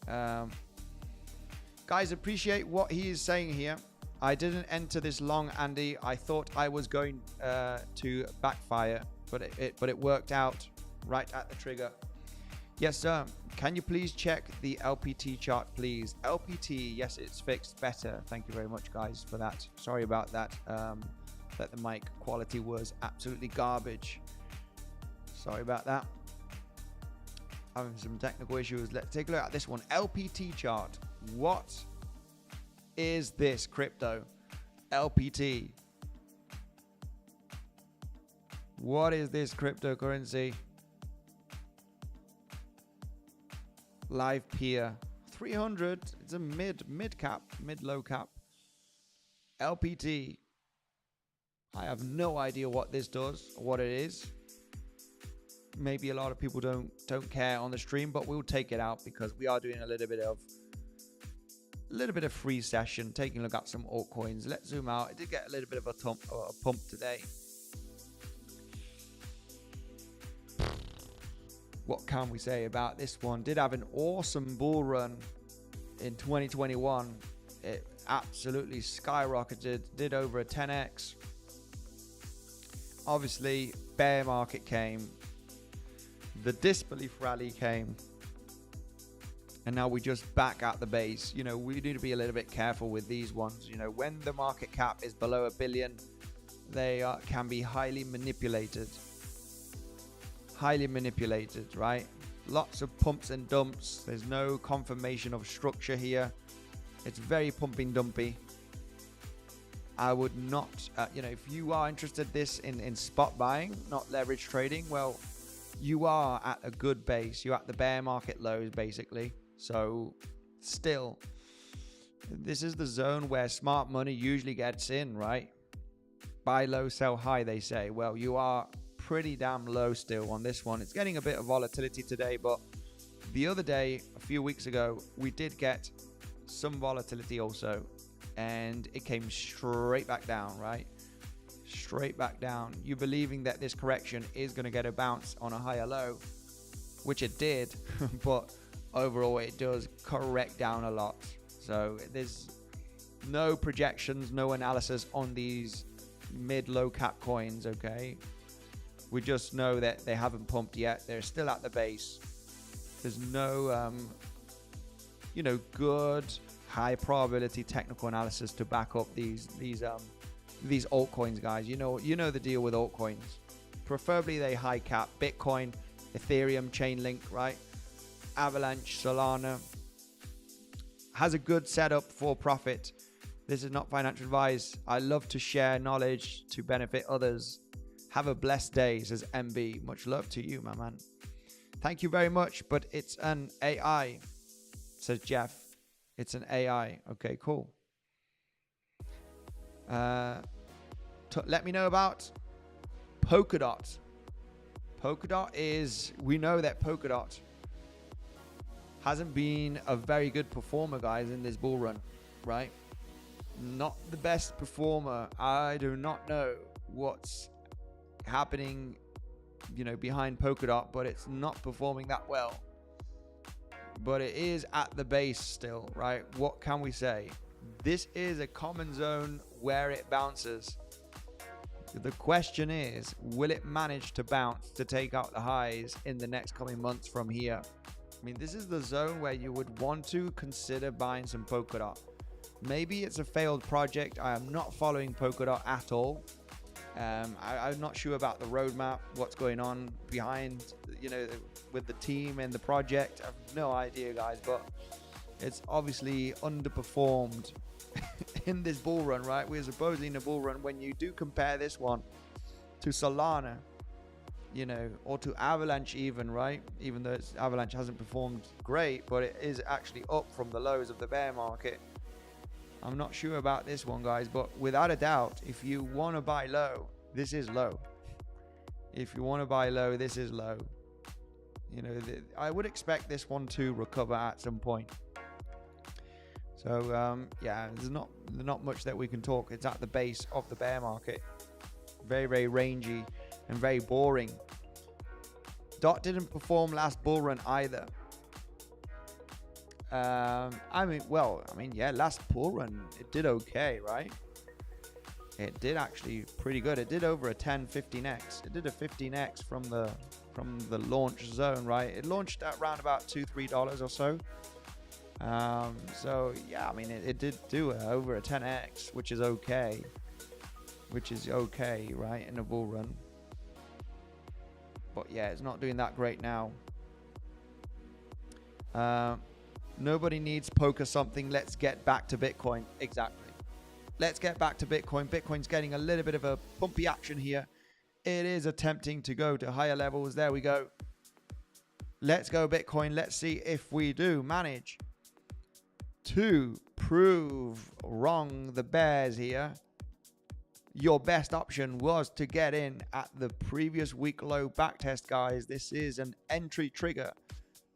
[SPEAKER 2] Guys, appreciate what he is saying here. I didn't enter this long, Andy. I thought I was going to backfire, but it worked out right at the trigger. Yes, sir. Can you please check the LPT chart, please? LPT, yes, it's fixed better. Thank you very much, guys, for that. Sorry about that. That the mic quality was absolutely garbage. Sorry about that. Having some technical issues. Let's take a look at this one. LPT chart. What is this crypto? LPT. What is this cryptocurrency? Live peer 300. It's a mid cap, mid low cap. LPT. I have no idea what this does or what it is. Maybe a lot of people don't care on the stream, but we'll take it out because we are doing a little bit of free session, taking a look at some altcoins. Let's zoom out. It did get a little bit of a pump today. What can we say about this one? Did have an awesome bull run in 2021. It absolutely skyrocketed, did over a 10x. Obviously, bear market came. The disbelief rally came. And now we just back at the base. You know, we need to be a little bit careful with these ones. You know, when the market cap is below $1 billion, they can be highly manipulated. Highly manipulated, right? Lots of pumps and dumps. There's no confirmation of structure here. It's very pumping dumpy. I would not, you know, if you are interested in spot buying, not leverage trading, well, you are at a good base. You're at the bear market lows, basically. So still, this is the zone where smart money usually gets in, right? Buy low, sell high, they say. Well, you are pretty damn low still on this one. It's getting a bit of volatility today, but the other day, a few weeks ago, we did get some volatility also, and it came straight back down, right? Straight back down. You believing that this correction is going to get a bounce on a higher low, which it did, but overall it does correct down a lot. So there's no projections, no analysis on these mid-low cap coins, okay? We just know that they haven't pumped yet. They're still at the base. There's no, you know, good high probability technical analysis to back up these altcoins, guys. You know the deal with altcoins. Preferably they high cap. Bitcoin, Ethereum, Chainlink, right? Avalanche, Solana has a good setup for profit. This is not financial advice. I love to share knowledge to benefit others. Have a blessed day, says MB. Much love to you, my man.
[SPEAKER 1] Thank you very much, but it's an AI, says Jeff. It's an AI. Okay, cool. Let me know about Polkadot. Polkadot is, we know that Polkadot hasn't been a very good performer, guys, in this bull run, right? Not the best performer. I do not know what's happening, you know, behind Polkadot, but it's not performing that well. But it is at the base still, right? What can we say? This is a common zone where it bounces. The question is, will it manage to bounce to take out the highs in the next coming months from here? I mean, this is the zone where you would want to consider buying some Polkadot. Maybe it's a failed project. I am not following Polkadot at all. I'm not sure about the roadmap, what's going on behind, you know, with the team and the project. I have no idea, guys, but it's obviously underperformed in this bull run, right? We're supposedly in a bull run. When you do compare this one to Solana, you know, or to Avalanche even, right? Even though Avalanche hasn't performed great, but it is actually up from the lows of the bear market. I'm not sure about this one, guys, but without a doubt, if you want to buy low, this is low. If you want to buy low, this is low. You know, I would expect this one to recover at some point. So, yeah, there's not much that we can talk. It's at the base of the bear market. Very, very rangy and very boring. DOT didn't perform last bull run either. I mean, yeah, last bull run, it did okay, right? It did actually pretty good. It did over a 10-15x. It did a 15x from the launch zone, right? It launched at around about $2-3 or so. So yeah, I mean, it did do over a 10x, which is okay. Right, in a bull run. But yeah, it's not doing that great now. Nobody needs poker something. Let's get back to Bitcoin. Exactly. Let's get back to Bitcoin. Bitcoin's getting a little bit of a pumpy action here. It is attempting to go to higher levels. There we go. Let's go Bitcoin. Let's see if we do manage to prove wrong the bears here. Your best option was to get in at the previous week low backtest, guys. This is an entry trigger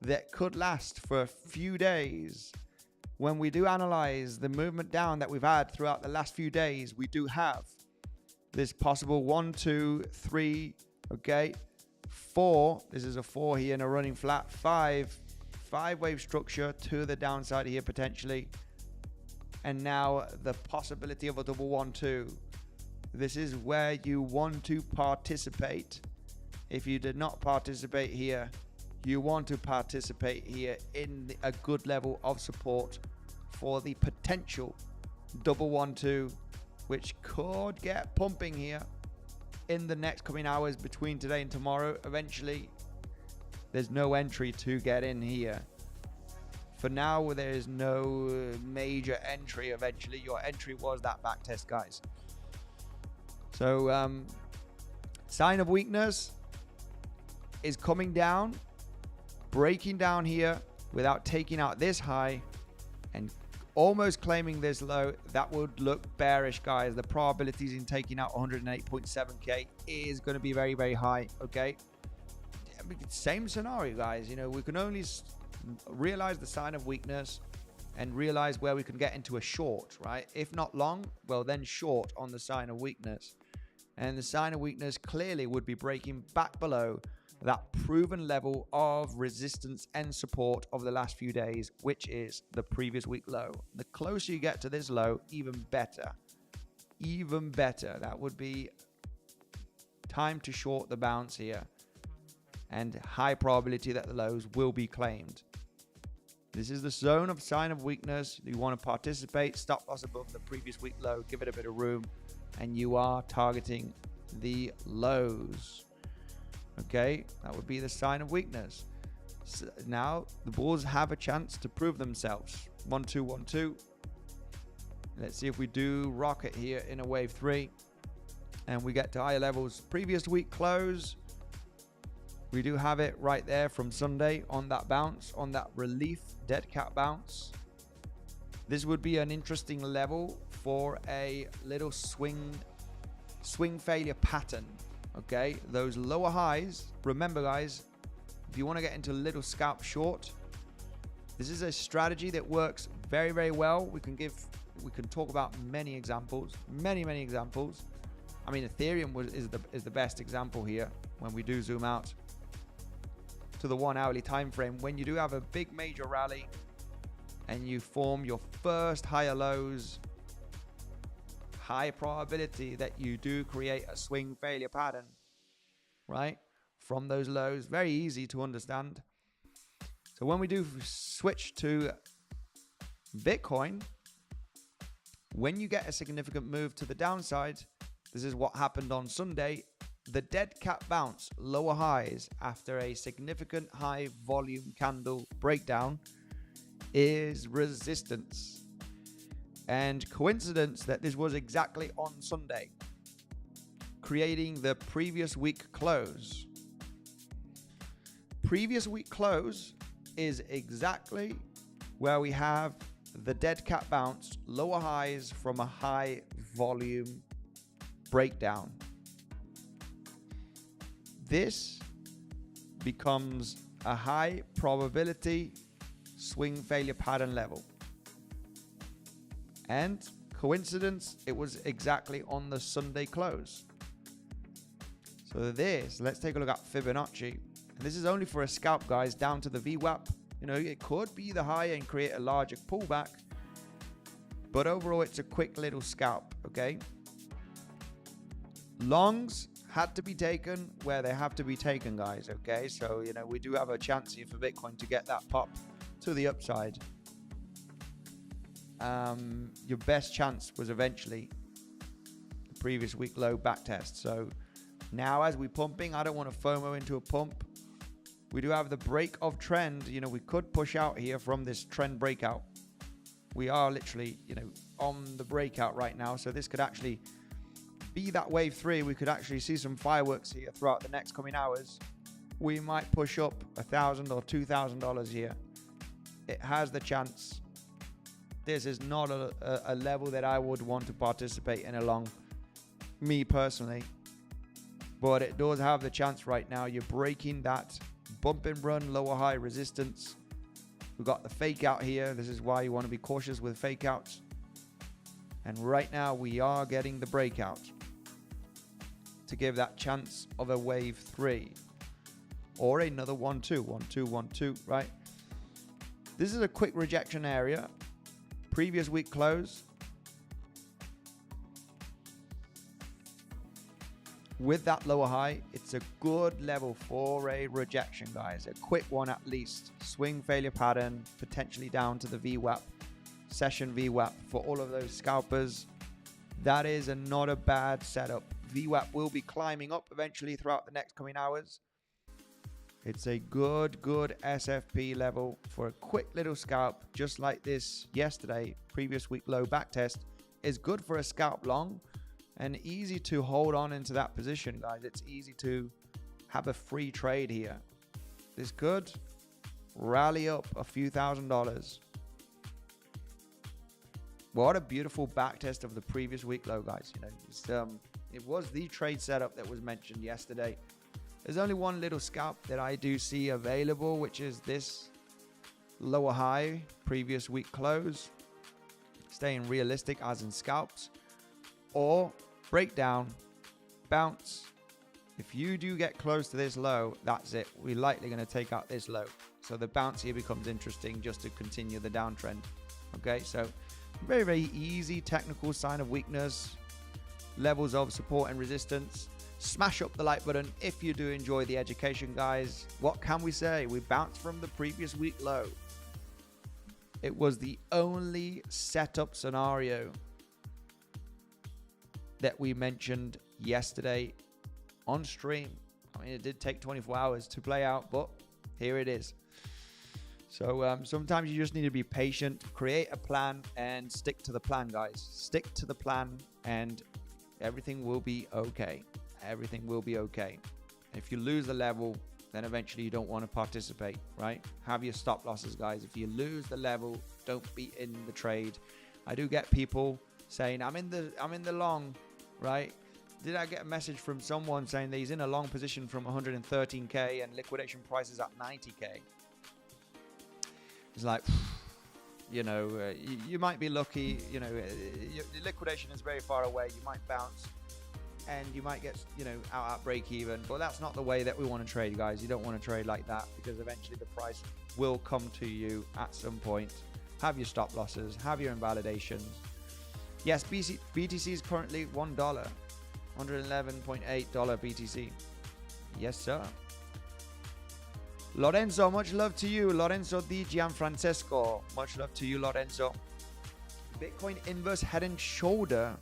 [SPEAKER 1] that could last for a few days. When we do analyze the movement down that we've had throughout the last few days, we do have this possible 1, 2, 3, okay, 4. This is a 4 here in a running flat. 5 wave structure to the downside here potentially. And now the possibility of a double 1, 2. This is where you want to participate. If you did not participate here, you want to participate here in a good level of support for the potential double 1, 2, which could get pumping here in the next coming hours between today and tomorrow. Eventually, there's no entry to get in here. For now, there is no major entry. Eventually, your entry was that back test, guys. So, sign of weakness is coming down, breaking down here without taking out this high and almost claiming this low. That would look bearish, guys. The probabilities in taking out 108.7k is going to be very, very high. Okay, same scenario, guys. You know, we can only realize the sign of weakness and realize where we can get into a short, right? If not long, well, then short on the sign of weakness. And the sign of weakness clearly would be breaking back below that proven level of resistance and support of the last few days, which is the previous week low. The closer you get to this low, even better. Even better. That would be time to short the bounce here. And high probability that the lows will be claimed. This is the zone of sign of weakness. You want to participate, stop loss above the previous week low, give it a bit of room, and you are targeting the lows. Okay, that would be the sign of weakness. So now the bulls have a chance to prove themselves. 1, 2, 1, 2. Let's see if we do rocket here in a wave 3 and we get to higher levels. Previous week close We do have it right there from Sunday on that bounce, on that relief dead cat bounce. This would be an interesting level for a little swing failure pattern. Okay, those lower highs. Remember, guys, if you want to get into a little scalp short, this is a strategy that works very, very well. We can talk about many examples, many examples. I mean, Ethereum is the best example here when we do zoom out to the 1 hourly time frame. When you do have a big major rally and you form your first higher lows, high probability that you do create a swing failure pattern, right? From those lows, very easy to understand. So when we do switch to Bitcoin, when you get a significant move to the downside, this is what happened on Sunday. The dead cat bounce, lower highs after a significant high volume candle breakdown is resistance. And coincidence that this was exactly on Sunday, creating the previous week close. Previous week close is exactly where we have the dead cat bounce, lower highs from a high volume breakdown. This becomes a high probability swing failure pattern level. And coincidence, it was exactly on the Sunday close. So this, let's take a look at Fibonacci. And this is only for a scalp, guys, down to the VWAP. You know, it could be the high and create a larger pullback, but overall it's a quick little scalp, okay? Longs had to be taken where they have to be taken, guys, okay? So, you know, we do have a chance here for Bitcoin to get that pop to the upside. Your best chance was eventually the previous week low back test. So now as we're pumping, I don't want to FOMO into a pump. We do have the break of trend. You know, we could push out here from this trend breakout. We are literally, you know, on the breakout right now. So this could actually be that wave 3. We could actually see some fireworks here throughout the next coming hours. We might push up $1,000 or $2,000 here. It has the chance. This is not a level that I would want to participate in along, me personally. But it does have the chance right now. You're breaking that bump and run lower high resistance. We've got the fake out here. This is why you want to be cautious with fake outs. And right now we are getting the breakout to give that chance of a wave 3 or another 1-2, 1-2, 1-2, right? This is a quick rejection area. Previous week close. With that lower high, it's a good level for a rejection, guys. A quick one at least. Swing failure pattern, potentially down to the VWAP, session VWAP for all of those scalpers. That is not a bad setup. VWAP will be climbing up eventually throughout the next coming hours. It's a good SFP level for a quick little scalp, just like this yesterday. Previous week low back test is good for a scalp long and easy to hold on into that position, guys. It's easy to have a free trade here. This could rally up a few $1,000s. What a beautiful back test of the previous week low, guys. You know, it was the trade setup that was mentioned yesterday. There's only one little scalp that I do see available, which is this lower high, previous week close. Staying realistic as in scalps. Or breakdown, bounce. If you do get close to this low, that's it. We're likely going to take out this low. So the bounce here becomes interesting just to continue the downtrend. Okay, so very easy technical sign of weakness. Levels of support and resistance. Smash up the like button if you do enjoy the education, guys. What can we say? We bounced from the previous week low. It was the only setup scenario that we mentioned yesterday on stream. I mean, it did take 24 hours to play out, but here it is. So sometimes you just need to be patient, create a plan, and stick to the plan, guys. Stick to the plan, and everything will be okay. Everything will be okay. If you lose the level, then eventually you don't want to participate, right? Have your stop losses, guys. If you lose the level, don't be in the trade. I do get people saying, I'm in the long, right? Did I get a message from someone saying that he's in a long position from 113K and liquidation price is at 90K? It's like, you know, you might be lucky, you know, the liquidation is very far away. You might bounce and you might get, you know, out at break even, but that's not the way that we want to trade, guys. You don't want to trade like that, because eventually the price will come to you at some point. Have your stop losses, have your invalidations. Yes, BTC is currently $1, $111.8 BTC. Yes, sir. Lorenzo, much love to you. Lorenzo Di Gianfrancesco. Much love to you, Lorenzo. Bitcoin inverse head and shoulder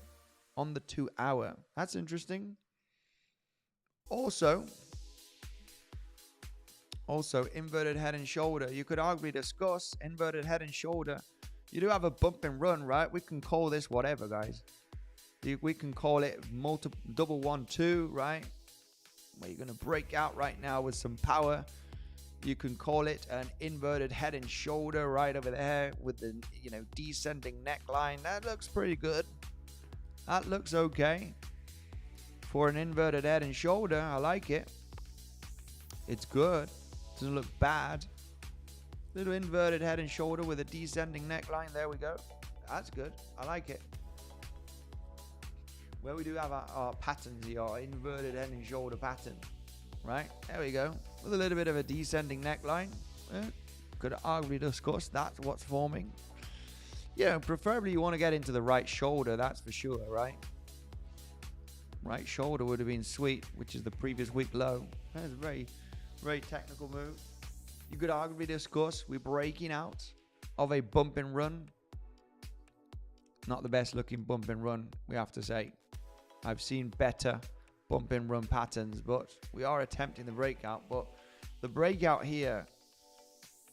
[SPEAKER 1] on the 2 hour. That's interesting. Also, inverted head and shoulder. You could arguably discuss inverted head and shoulder. You do have a bump and run, right? We can call this whatever, guys. We can call it double 1-2, right? Where you're going to break out right now with some power. You can call it an inverted head and shoulder right over there with the, you know, descending neckline. That looks pretty good. That looks okay. For an inverted head and shoulder, I like it. It's good. Doesn't look bad. Little inverted head and shoulder with a descending neckline. There we go. That's good. I like it. Where we do have our patterns here, our inverted head and shoulder pattern. Right? There we go. With a little bit of a descending neckline. Could arguably discuss that's what's forming. Yeah, preferably you want to get into the right shoulder, that's for sure, right? Right shoulder would have been sweet, which is the previous week low. That's a very, very technical move. You could arguably discuss we're breaking out of a bump and run. Not the best looking bump and run, we have to say. I've seen better bump and run patterns, but we are attempting the breakout. But the breakout here,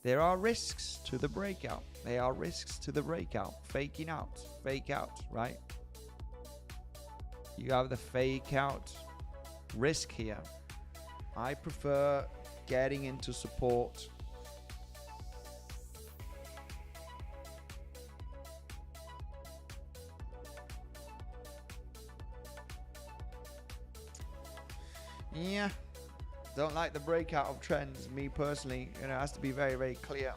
[SPEAKER 1] there are risks to the breakout. There are risks to the breakout. Faking out, fake out, right? You have the fake out risk here. I prefer getting into support. Yeah, don't like the breakout of trends. Me personally, you know, it has to be very, very clear.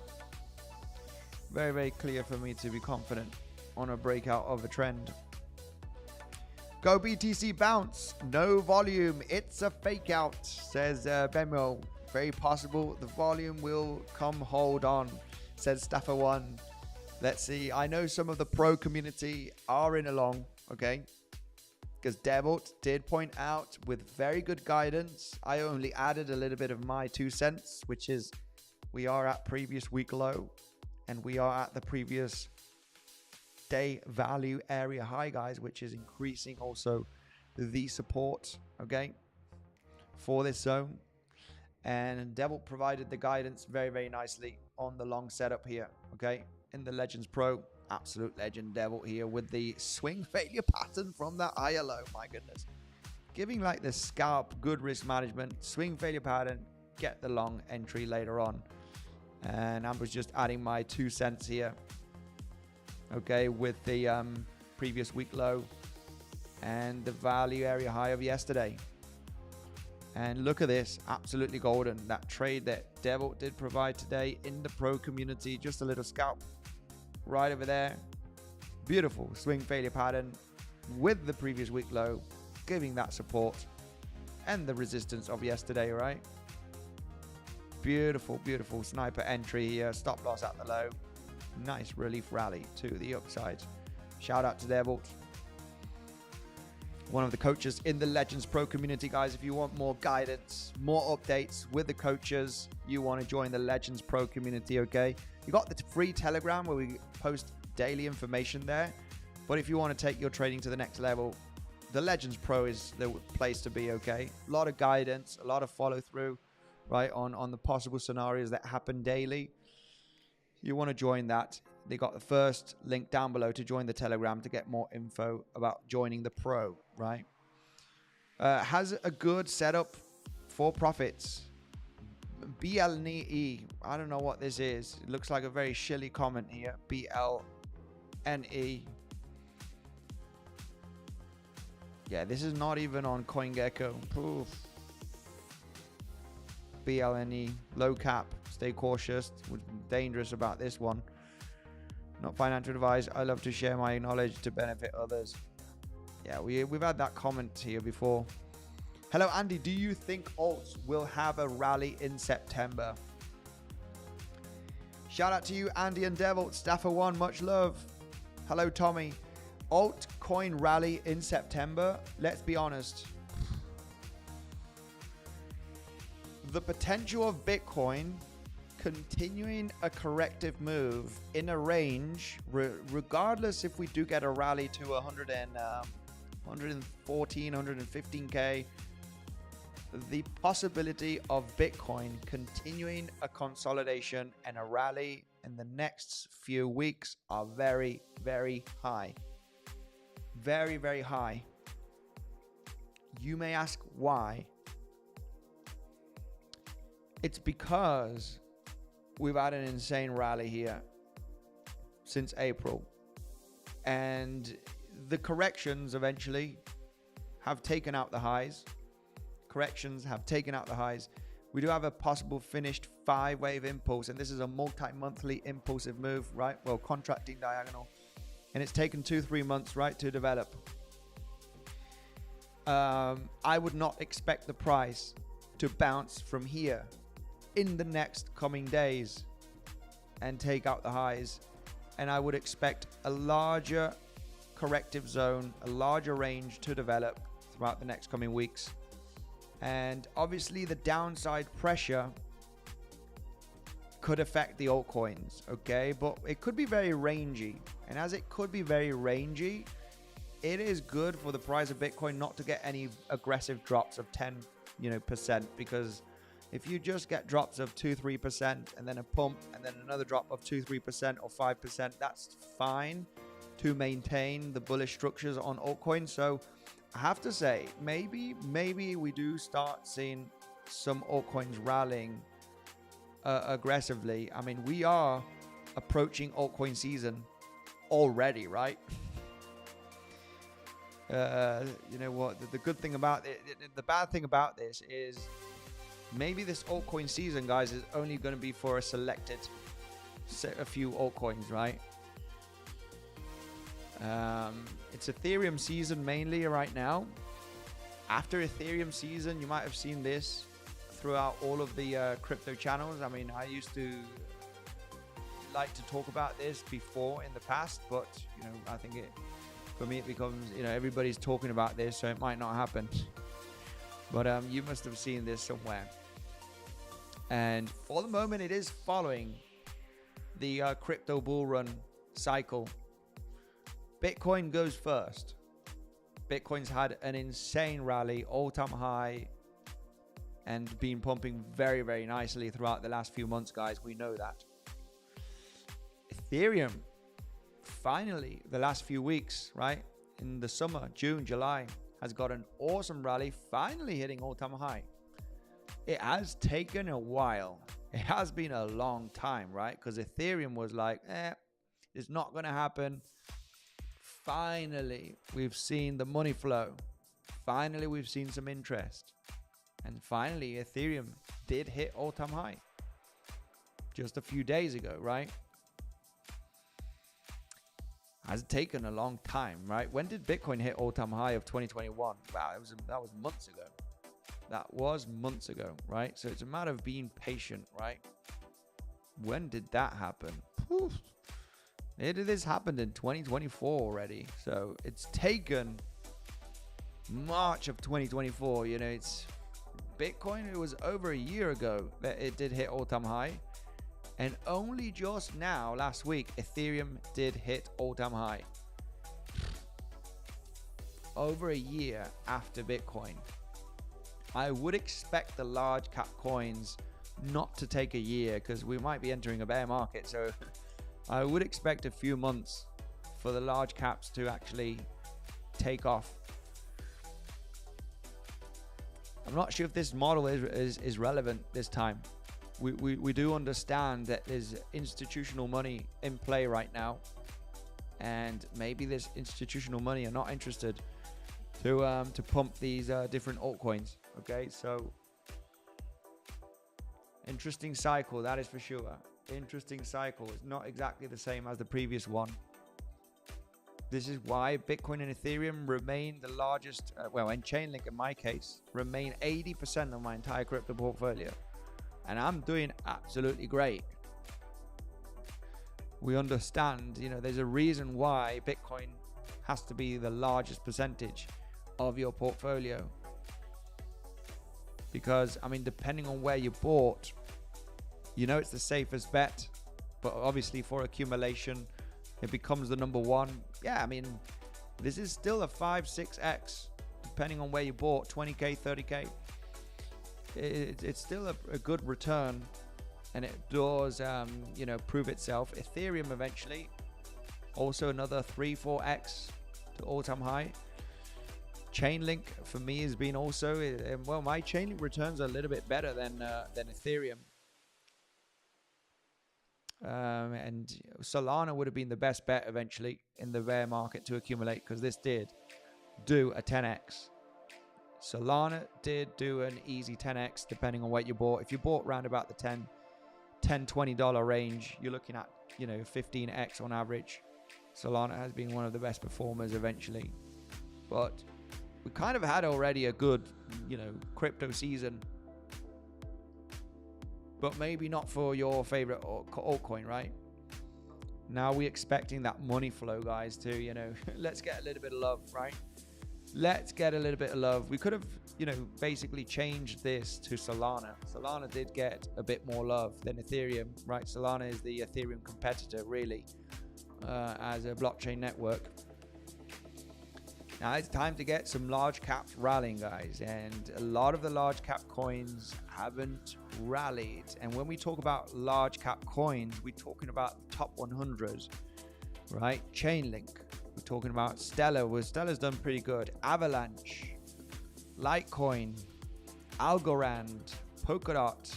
[SPEAKER 1] Very, very clear for me to be confident on a breakout of a trend. Go BTC bounce, no volume. It's a fake out, says Bemo. Very possible the volume will come. Hold on, says Staffer1. Let's see. I know some of the pro community are in along, okay? Because 𝗬𝗍𝘆 did point out with very good guidance. I only added a little bit of my 2 cents, which is we are at previous week low and we are at the previous day value area high, guys, which is increasing also the support, okay, for this zone. And 𝗬𝗍𝘆 provided the guidance very, very nicely on the long setup here, okay, in the Legends Pro. Absolute legend 𝗬𝗍𝘆 here with the swing failure pattern from that higher low. My goodness, giving like the scalp good risk management, swing failure pattern, get the long entry later on. And I was just adding my 2 cents here, okay, with the previous week low and the value area high of yesterday. And look at this, absolutely golden. That trade that 𝗬𝗍𝘆 did provide today in the pro community, just a little scalp right over there. Beautiful swing failure pattern with the previous week low, giving that support and the resistance of yesterday, right? Beautiful, beautiful sniper entry here. Stop loss at the low. Nice relief rally to the upside. Shout out to 𝗬𝗍𝘆, one of the coaches in the Legends Pro community, guys. If you want more guidance, more updates with the coaches, you want to join the Legends Pro community, okay? You got the free Telegram where we post daily information there. But if you want to take your trading to the next level, the Legends Pro is the place to be, okay? A lot of guidance, a lot of follow through, right, on the possible scenarios that happen daily. You want to join that. They got the first link down below to join the Telegram to get more info about joining the Pro, right? Has a good setup for profits. 𝗬𝗚𝗍. I don't know what this is. It looks like a very shilly comment here. 𝗬𝗚𝗍. Yeah, this is not even on CoinGecko. Oof. 𝗬𝗚𝗍. Low cap. Stay cautious. Dangerous about this one. Not financial advice. I love to share my knowledge to benefit others. Yeah, we've had that comment here before. Hello, Andy. Do you think alts will have a rally in September? Shout out to you, Andy and Devil. Staffer One, much love. Hello, Tommy. Altcoin rally in September. Let's be honest. The potential of Bitcoin continuing a corrective move in a range, regardless if we do get a rally to 114, 115K, the possibility of Bitcoin continuing a consolidation and a rally in the next few weeks are very, very high. Very, very high. You may ask why. It's because we've had an insane rally here since April. And the corrections eventually have taken out the highs. Corrections have taken out the highs. We do have a possible finished 5-wave impulse, and this is a multi-monthly impulsive move, right? Well, contracting diagonal. And it's taken 2-3 months, right, to develop. I would not expect the price to bounce from here in the next coming days and take out the highs. And I would expect a larger corrective zone, a larger range to develop throughout the next coming weeks. And obviously the downside pressure could affect the altcoins, okay? But it could be very rangy. And as it could be very rangy, it is good for the price of Bitcoin not to get any aggressive drops of 10%, because if you just get drops of 2-3% and then a pump and then another drop of 2-3% or 5%, that's fine to maintain the bullish structures on altcoins. So I have to say, maybe we do start seeing some altcoins rallying aggressively. I mean, we are approaching altcoin season already, right? You know what? The good thing about it, the bad thing about this is maybe this altcoin season, guys, is only going to be for a selected a few altcoins, right? It's Ethereum season mainly right now. After Ethereum season, you might have seen this throughout all of the crypto channels. I mean, I used to like to talk about this before in the past, but you know, I think for me it becomes, you know, everybody's talking about this, so it might not happen. But you must have seen this somewhere. And for the moment, it is following the crypto bull run cycle. Bitcoin goes first. Bitcoin's had an insane rally, all-time high, and been pumping very, very nicely throughout the last few months, guys. We know that. Ethereum, finally, the last few weeks, right? In the summer, June, July, has got an awesome rally, finally hitting all-time high. It has taken a while. It has been a long time, right? Because Ethereum was like, it's not going to happen. Finally, we've seen the money flow. Finally, we've seen some interest. And finally, Ethereum did hit all-time high just a few days ago, right? Has taken a long time, right? When did Bitcoin hit all-time high of 2021? Wow, that was months ago. That was months ago, right? So it's a matter of being patient, right? When did that happen? Poof. This happened in 2024 already. So it's taken March of 2024. You know, it's Bitcoin. It was over a year ago that it did hit all-time high. And only just now, last week, Ethereum did hit all-time high. Over a year after Bitcoin. I would expect the large cap coins not to take a year, because we might be entering a bear market. So I would expect a few months for the large caps to actually take off. I'm not sure if this model is relevant this time. we do understand that there's institutional money in play right now, and maybe this institutional money are not interested to pump these different altcoins. Okay, so interesting cycle, that is for sure. Interesting cycle. It's not exactly the same as the previous one. This is why Bitcoin and Ethereum remain the largest, and Chainlink in my case, remain 80% of my entire crypto portfolio. And I'm doing absolutely great. We understand, there's a reason why Bitcoin has to be the largest percentage of your portfolio. Because, depending on where you bought, it's the safest bet. But obviously for accumulation, it becomes the number one. Yeah, this is still a 5-6x, depending on where you bought, 20K, 30K. It's still a good return, and it does, prove itself. Ethereum eventually, also another 3-4x to all-time high. Chainlink for me has been also, my Chainlink returns are a little bit better than Ethereum. And Solana would have been the best bet eventually in the bear market to accumulate, because this did do a 10x. Solana did do an easy 10x depending on what you bought. If you bought around about the $10-$20 range, you're looking at 15x on average. Solana has been one of the best performers eventually, but we kind of had already a good crypto season, but maybe not for your favorite altcoin, right? Now we're expecting that money flow, guys, to, let's get a little bit of love, right? Let's get a little bit of love. We could have, basically changed this to Solana. Solana did get a bit more love than Ethereum, right? Solana is the Ethereum competitor, really, as a blockchain network. Now it's time to get some large caps rallying, guys, and a lot of the large cap coins haven't rallied. And when we talk about large cap coins, we're talking about the top 100, right? Chainlink, we're talking about Stellar. Well, Stellar's done pretty good. Avalanche, Litecoin, Algorand, Polkadot,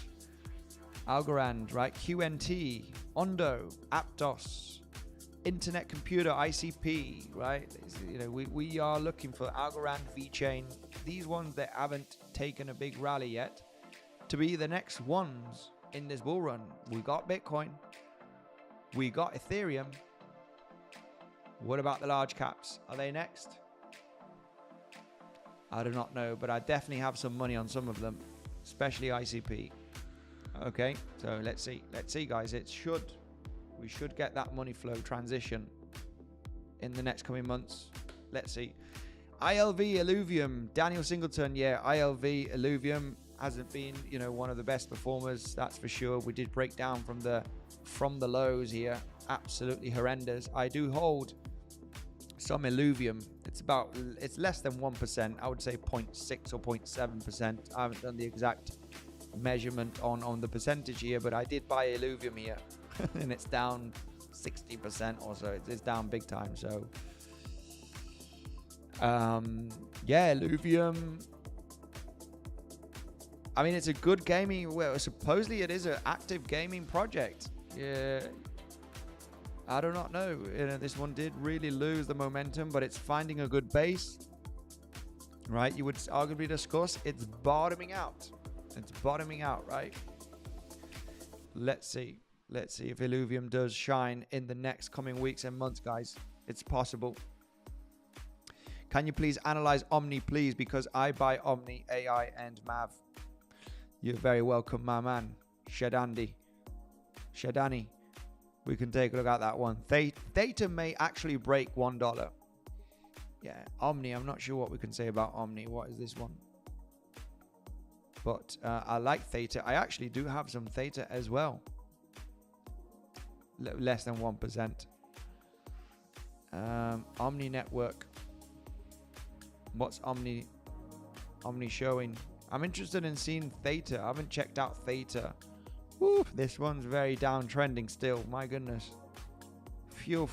[SPEAKER 1] Algorand, right? QNT, Ondo, Aptos, Internet Computer, ICP, right? We are looking for Algorand, VeChain, these ones that haven't taken a big rally yet, to be the next ones in this bull run. We got Bitcoin, we got Ethereum. What about the large caps? Are they next? I do not know, but I definitely have some money on some of them, especially ICP. Okay, so let's see, guys. We should get that money flow transition in the next coming months. Let's see. ILV Illuvium, Daniel Singleton. Yeah, ILV Illuvium hasn't been, one of the best performers, that's for sure. We did break down from the lows here. Absolutely horrendous. I do hold some Illuvium. It's less than 1%. I would say 0.6 or 0.7%. I haven't done the exact measurement on the percentage here, but I did buy Illuvium here. And it's down 60% or so. It's down big time. So yeah, Illuvium, it's a good gaming, supposedly it is an active gaming project. Yeah, I do not know. This one did really lose the momentum, but it's finding a good base, right? You would arguably discuss it's bottoming out. Right? Let's see if Illuvium does shine in the next coming weeks and months, guys. It's possible. Can you please analyze Omni, please? Because I buy Omni, AI, and MAV. You're very welcome, my man. Shadani. We can take a look at that one. Theta may actually break $1. Yeah, Omni, I'm not sure what we can say about Omni. What is this one? But I like Theta. I actually do have some Theta as well. Less than 1%. Omni network. What's Omni showing? I'm interested in seeing Theta. I haven't checked out Theta. Woo, this one's very downtrending still. My goodness. Fuel.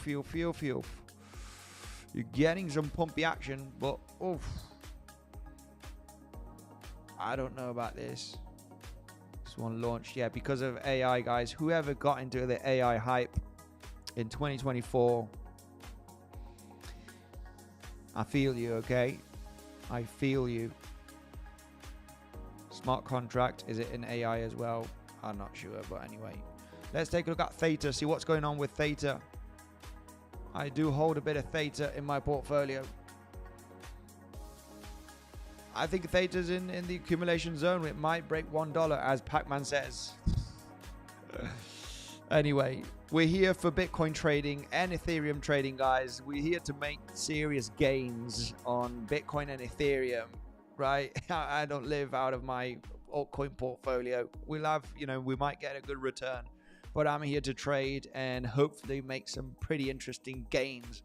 [SPEAKER 1] You're getting some pumpy action, but oof. I don't know about this. This one launched. Yeah, because of AI, guys. Whoever got into the AI hype in 2024, I feel you, okay? I feel you. Smart contract, is it in AI as well? I'm not sure, but anyway. Let's take a look at Theta, see what's going on with Theta. I do hold a bit of Theta in my portfolio. I think Theta's in the accumulation zone. It might break $1, as Pac-Man says. Anyway, we're here for Bitcoin trading and Ethereum trading, guys. We're here to make serious gains on Bitcoin and Ethereum, right? I don't live out of my altcoin portfolio. We'll have, we might get a good return, but I'm here to trade and hopefully make some pretty interesting gains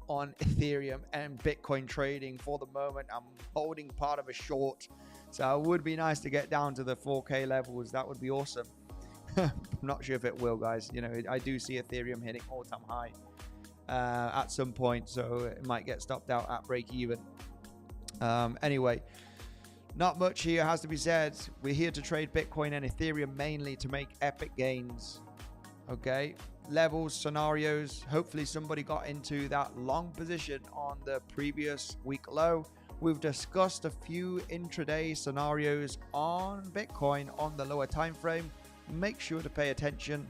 [SPEAKER 1] on Ethereum and Bitcoin trading. For the moment, I'm holding part of a short, so it would be nice to get down to the 4K levels. That would be awesome. I'm not sure if it will, guys. I do see Ethereum hitting all-time high at some point, so it might get stopped out at break even. Anyway, not much here has to be said. We're here to trade Bitcoin and Ethereum mainly to make epic gains. Okay, levels, scenarios. Hopefully somebody got into that long position on the previous week low. We've discussed a few intraday scenarios on Bitcoin on the lower time frame. Make sure to pay attention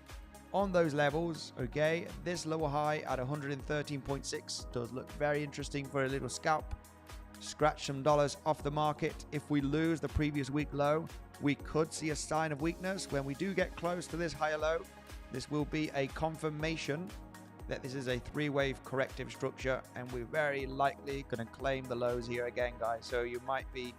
[SPEAKER 1] on those levels. Okay, this lower high at 113.6 does look very interesting for a little scalp. Scratch some dollars off the market. If we lose the previous week low, we could see a sign of weakness. When we do get close to this higher low, this will be a confirmation that this is a three-wave corrective structure, and we're very likely going to claim the lows here again, guys. So you might be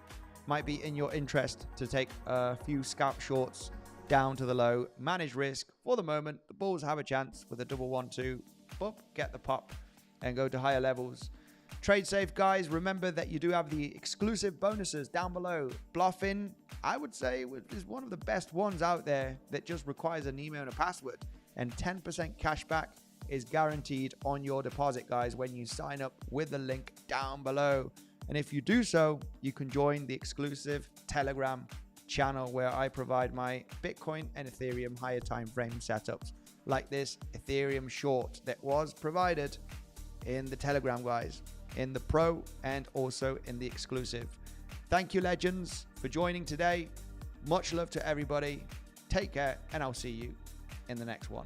[SPEAKER 1] in your interest to take a few scalp shorts down to the low, manage risk. For the moment, the bulls have a chance with a double 1-2, boop, get the pop and go to higher levels. Trade safe, guys. Remember that you do have the exclusive bonuses down below. Bluffing, I would say, is one of the best ones out there that just requires an email and a password, and 10% cash back is guaranteed on your deposit, guys, when you sign up with the link down below. And if you do so, you can join the exclusive Telegram channel where I provide my Bitcoin and Ethereum higher time frame setups, like this Ethereum short that was provided in the Telegram, guys, in the Pro and also in the exclusive. Thank you, legends, for joining today. Much love to everybody. Take care, and I'll see you in the next one.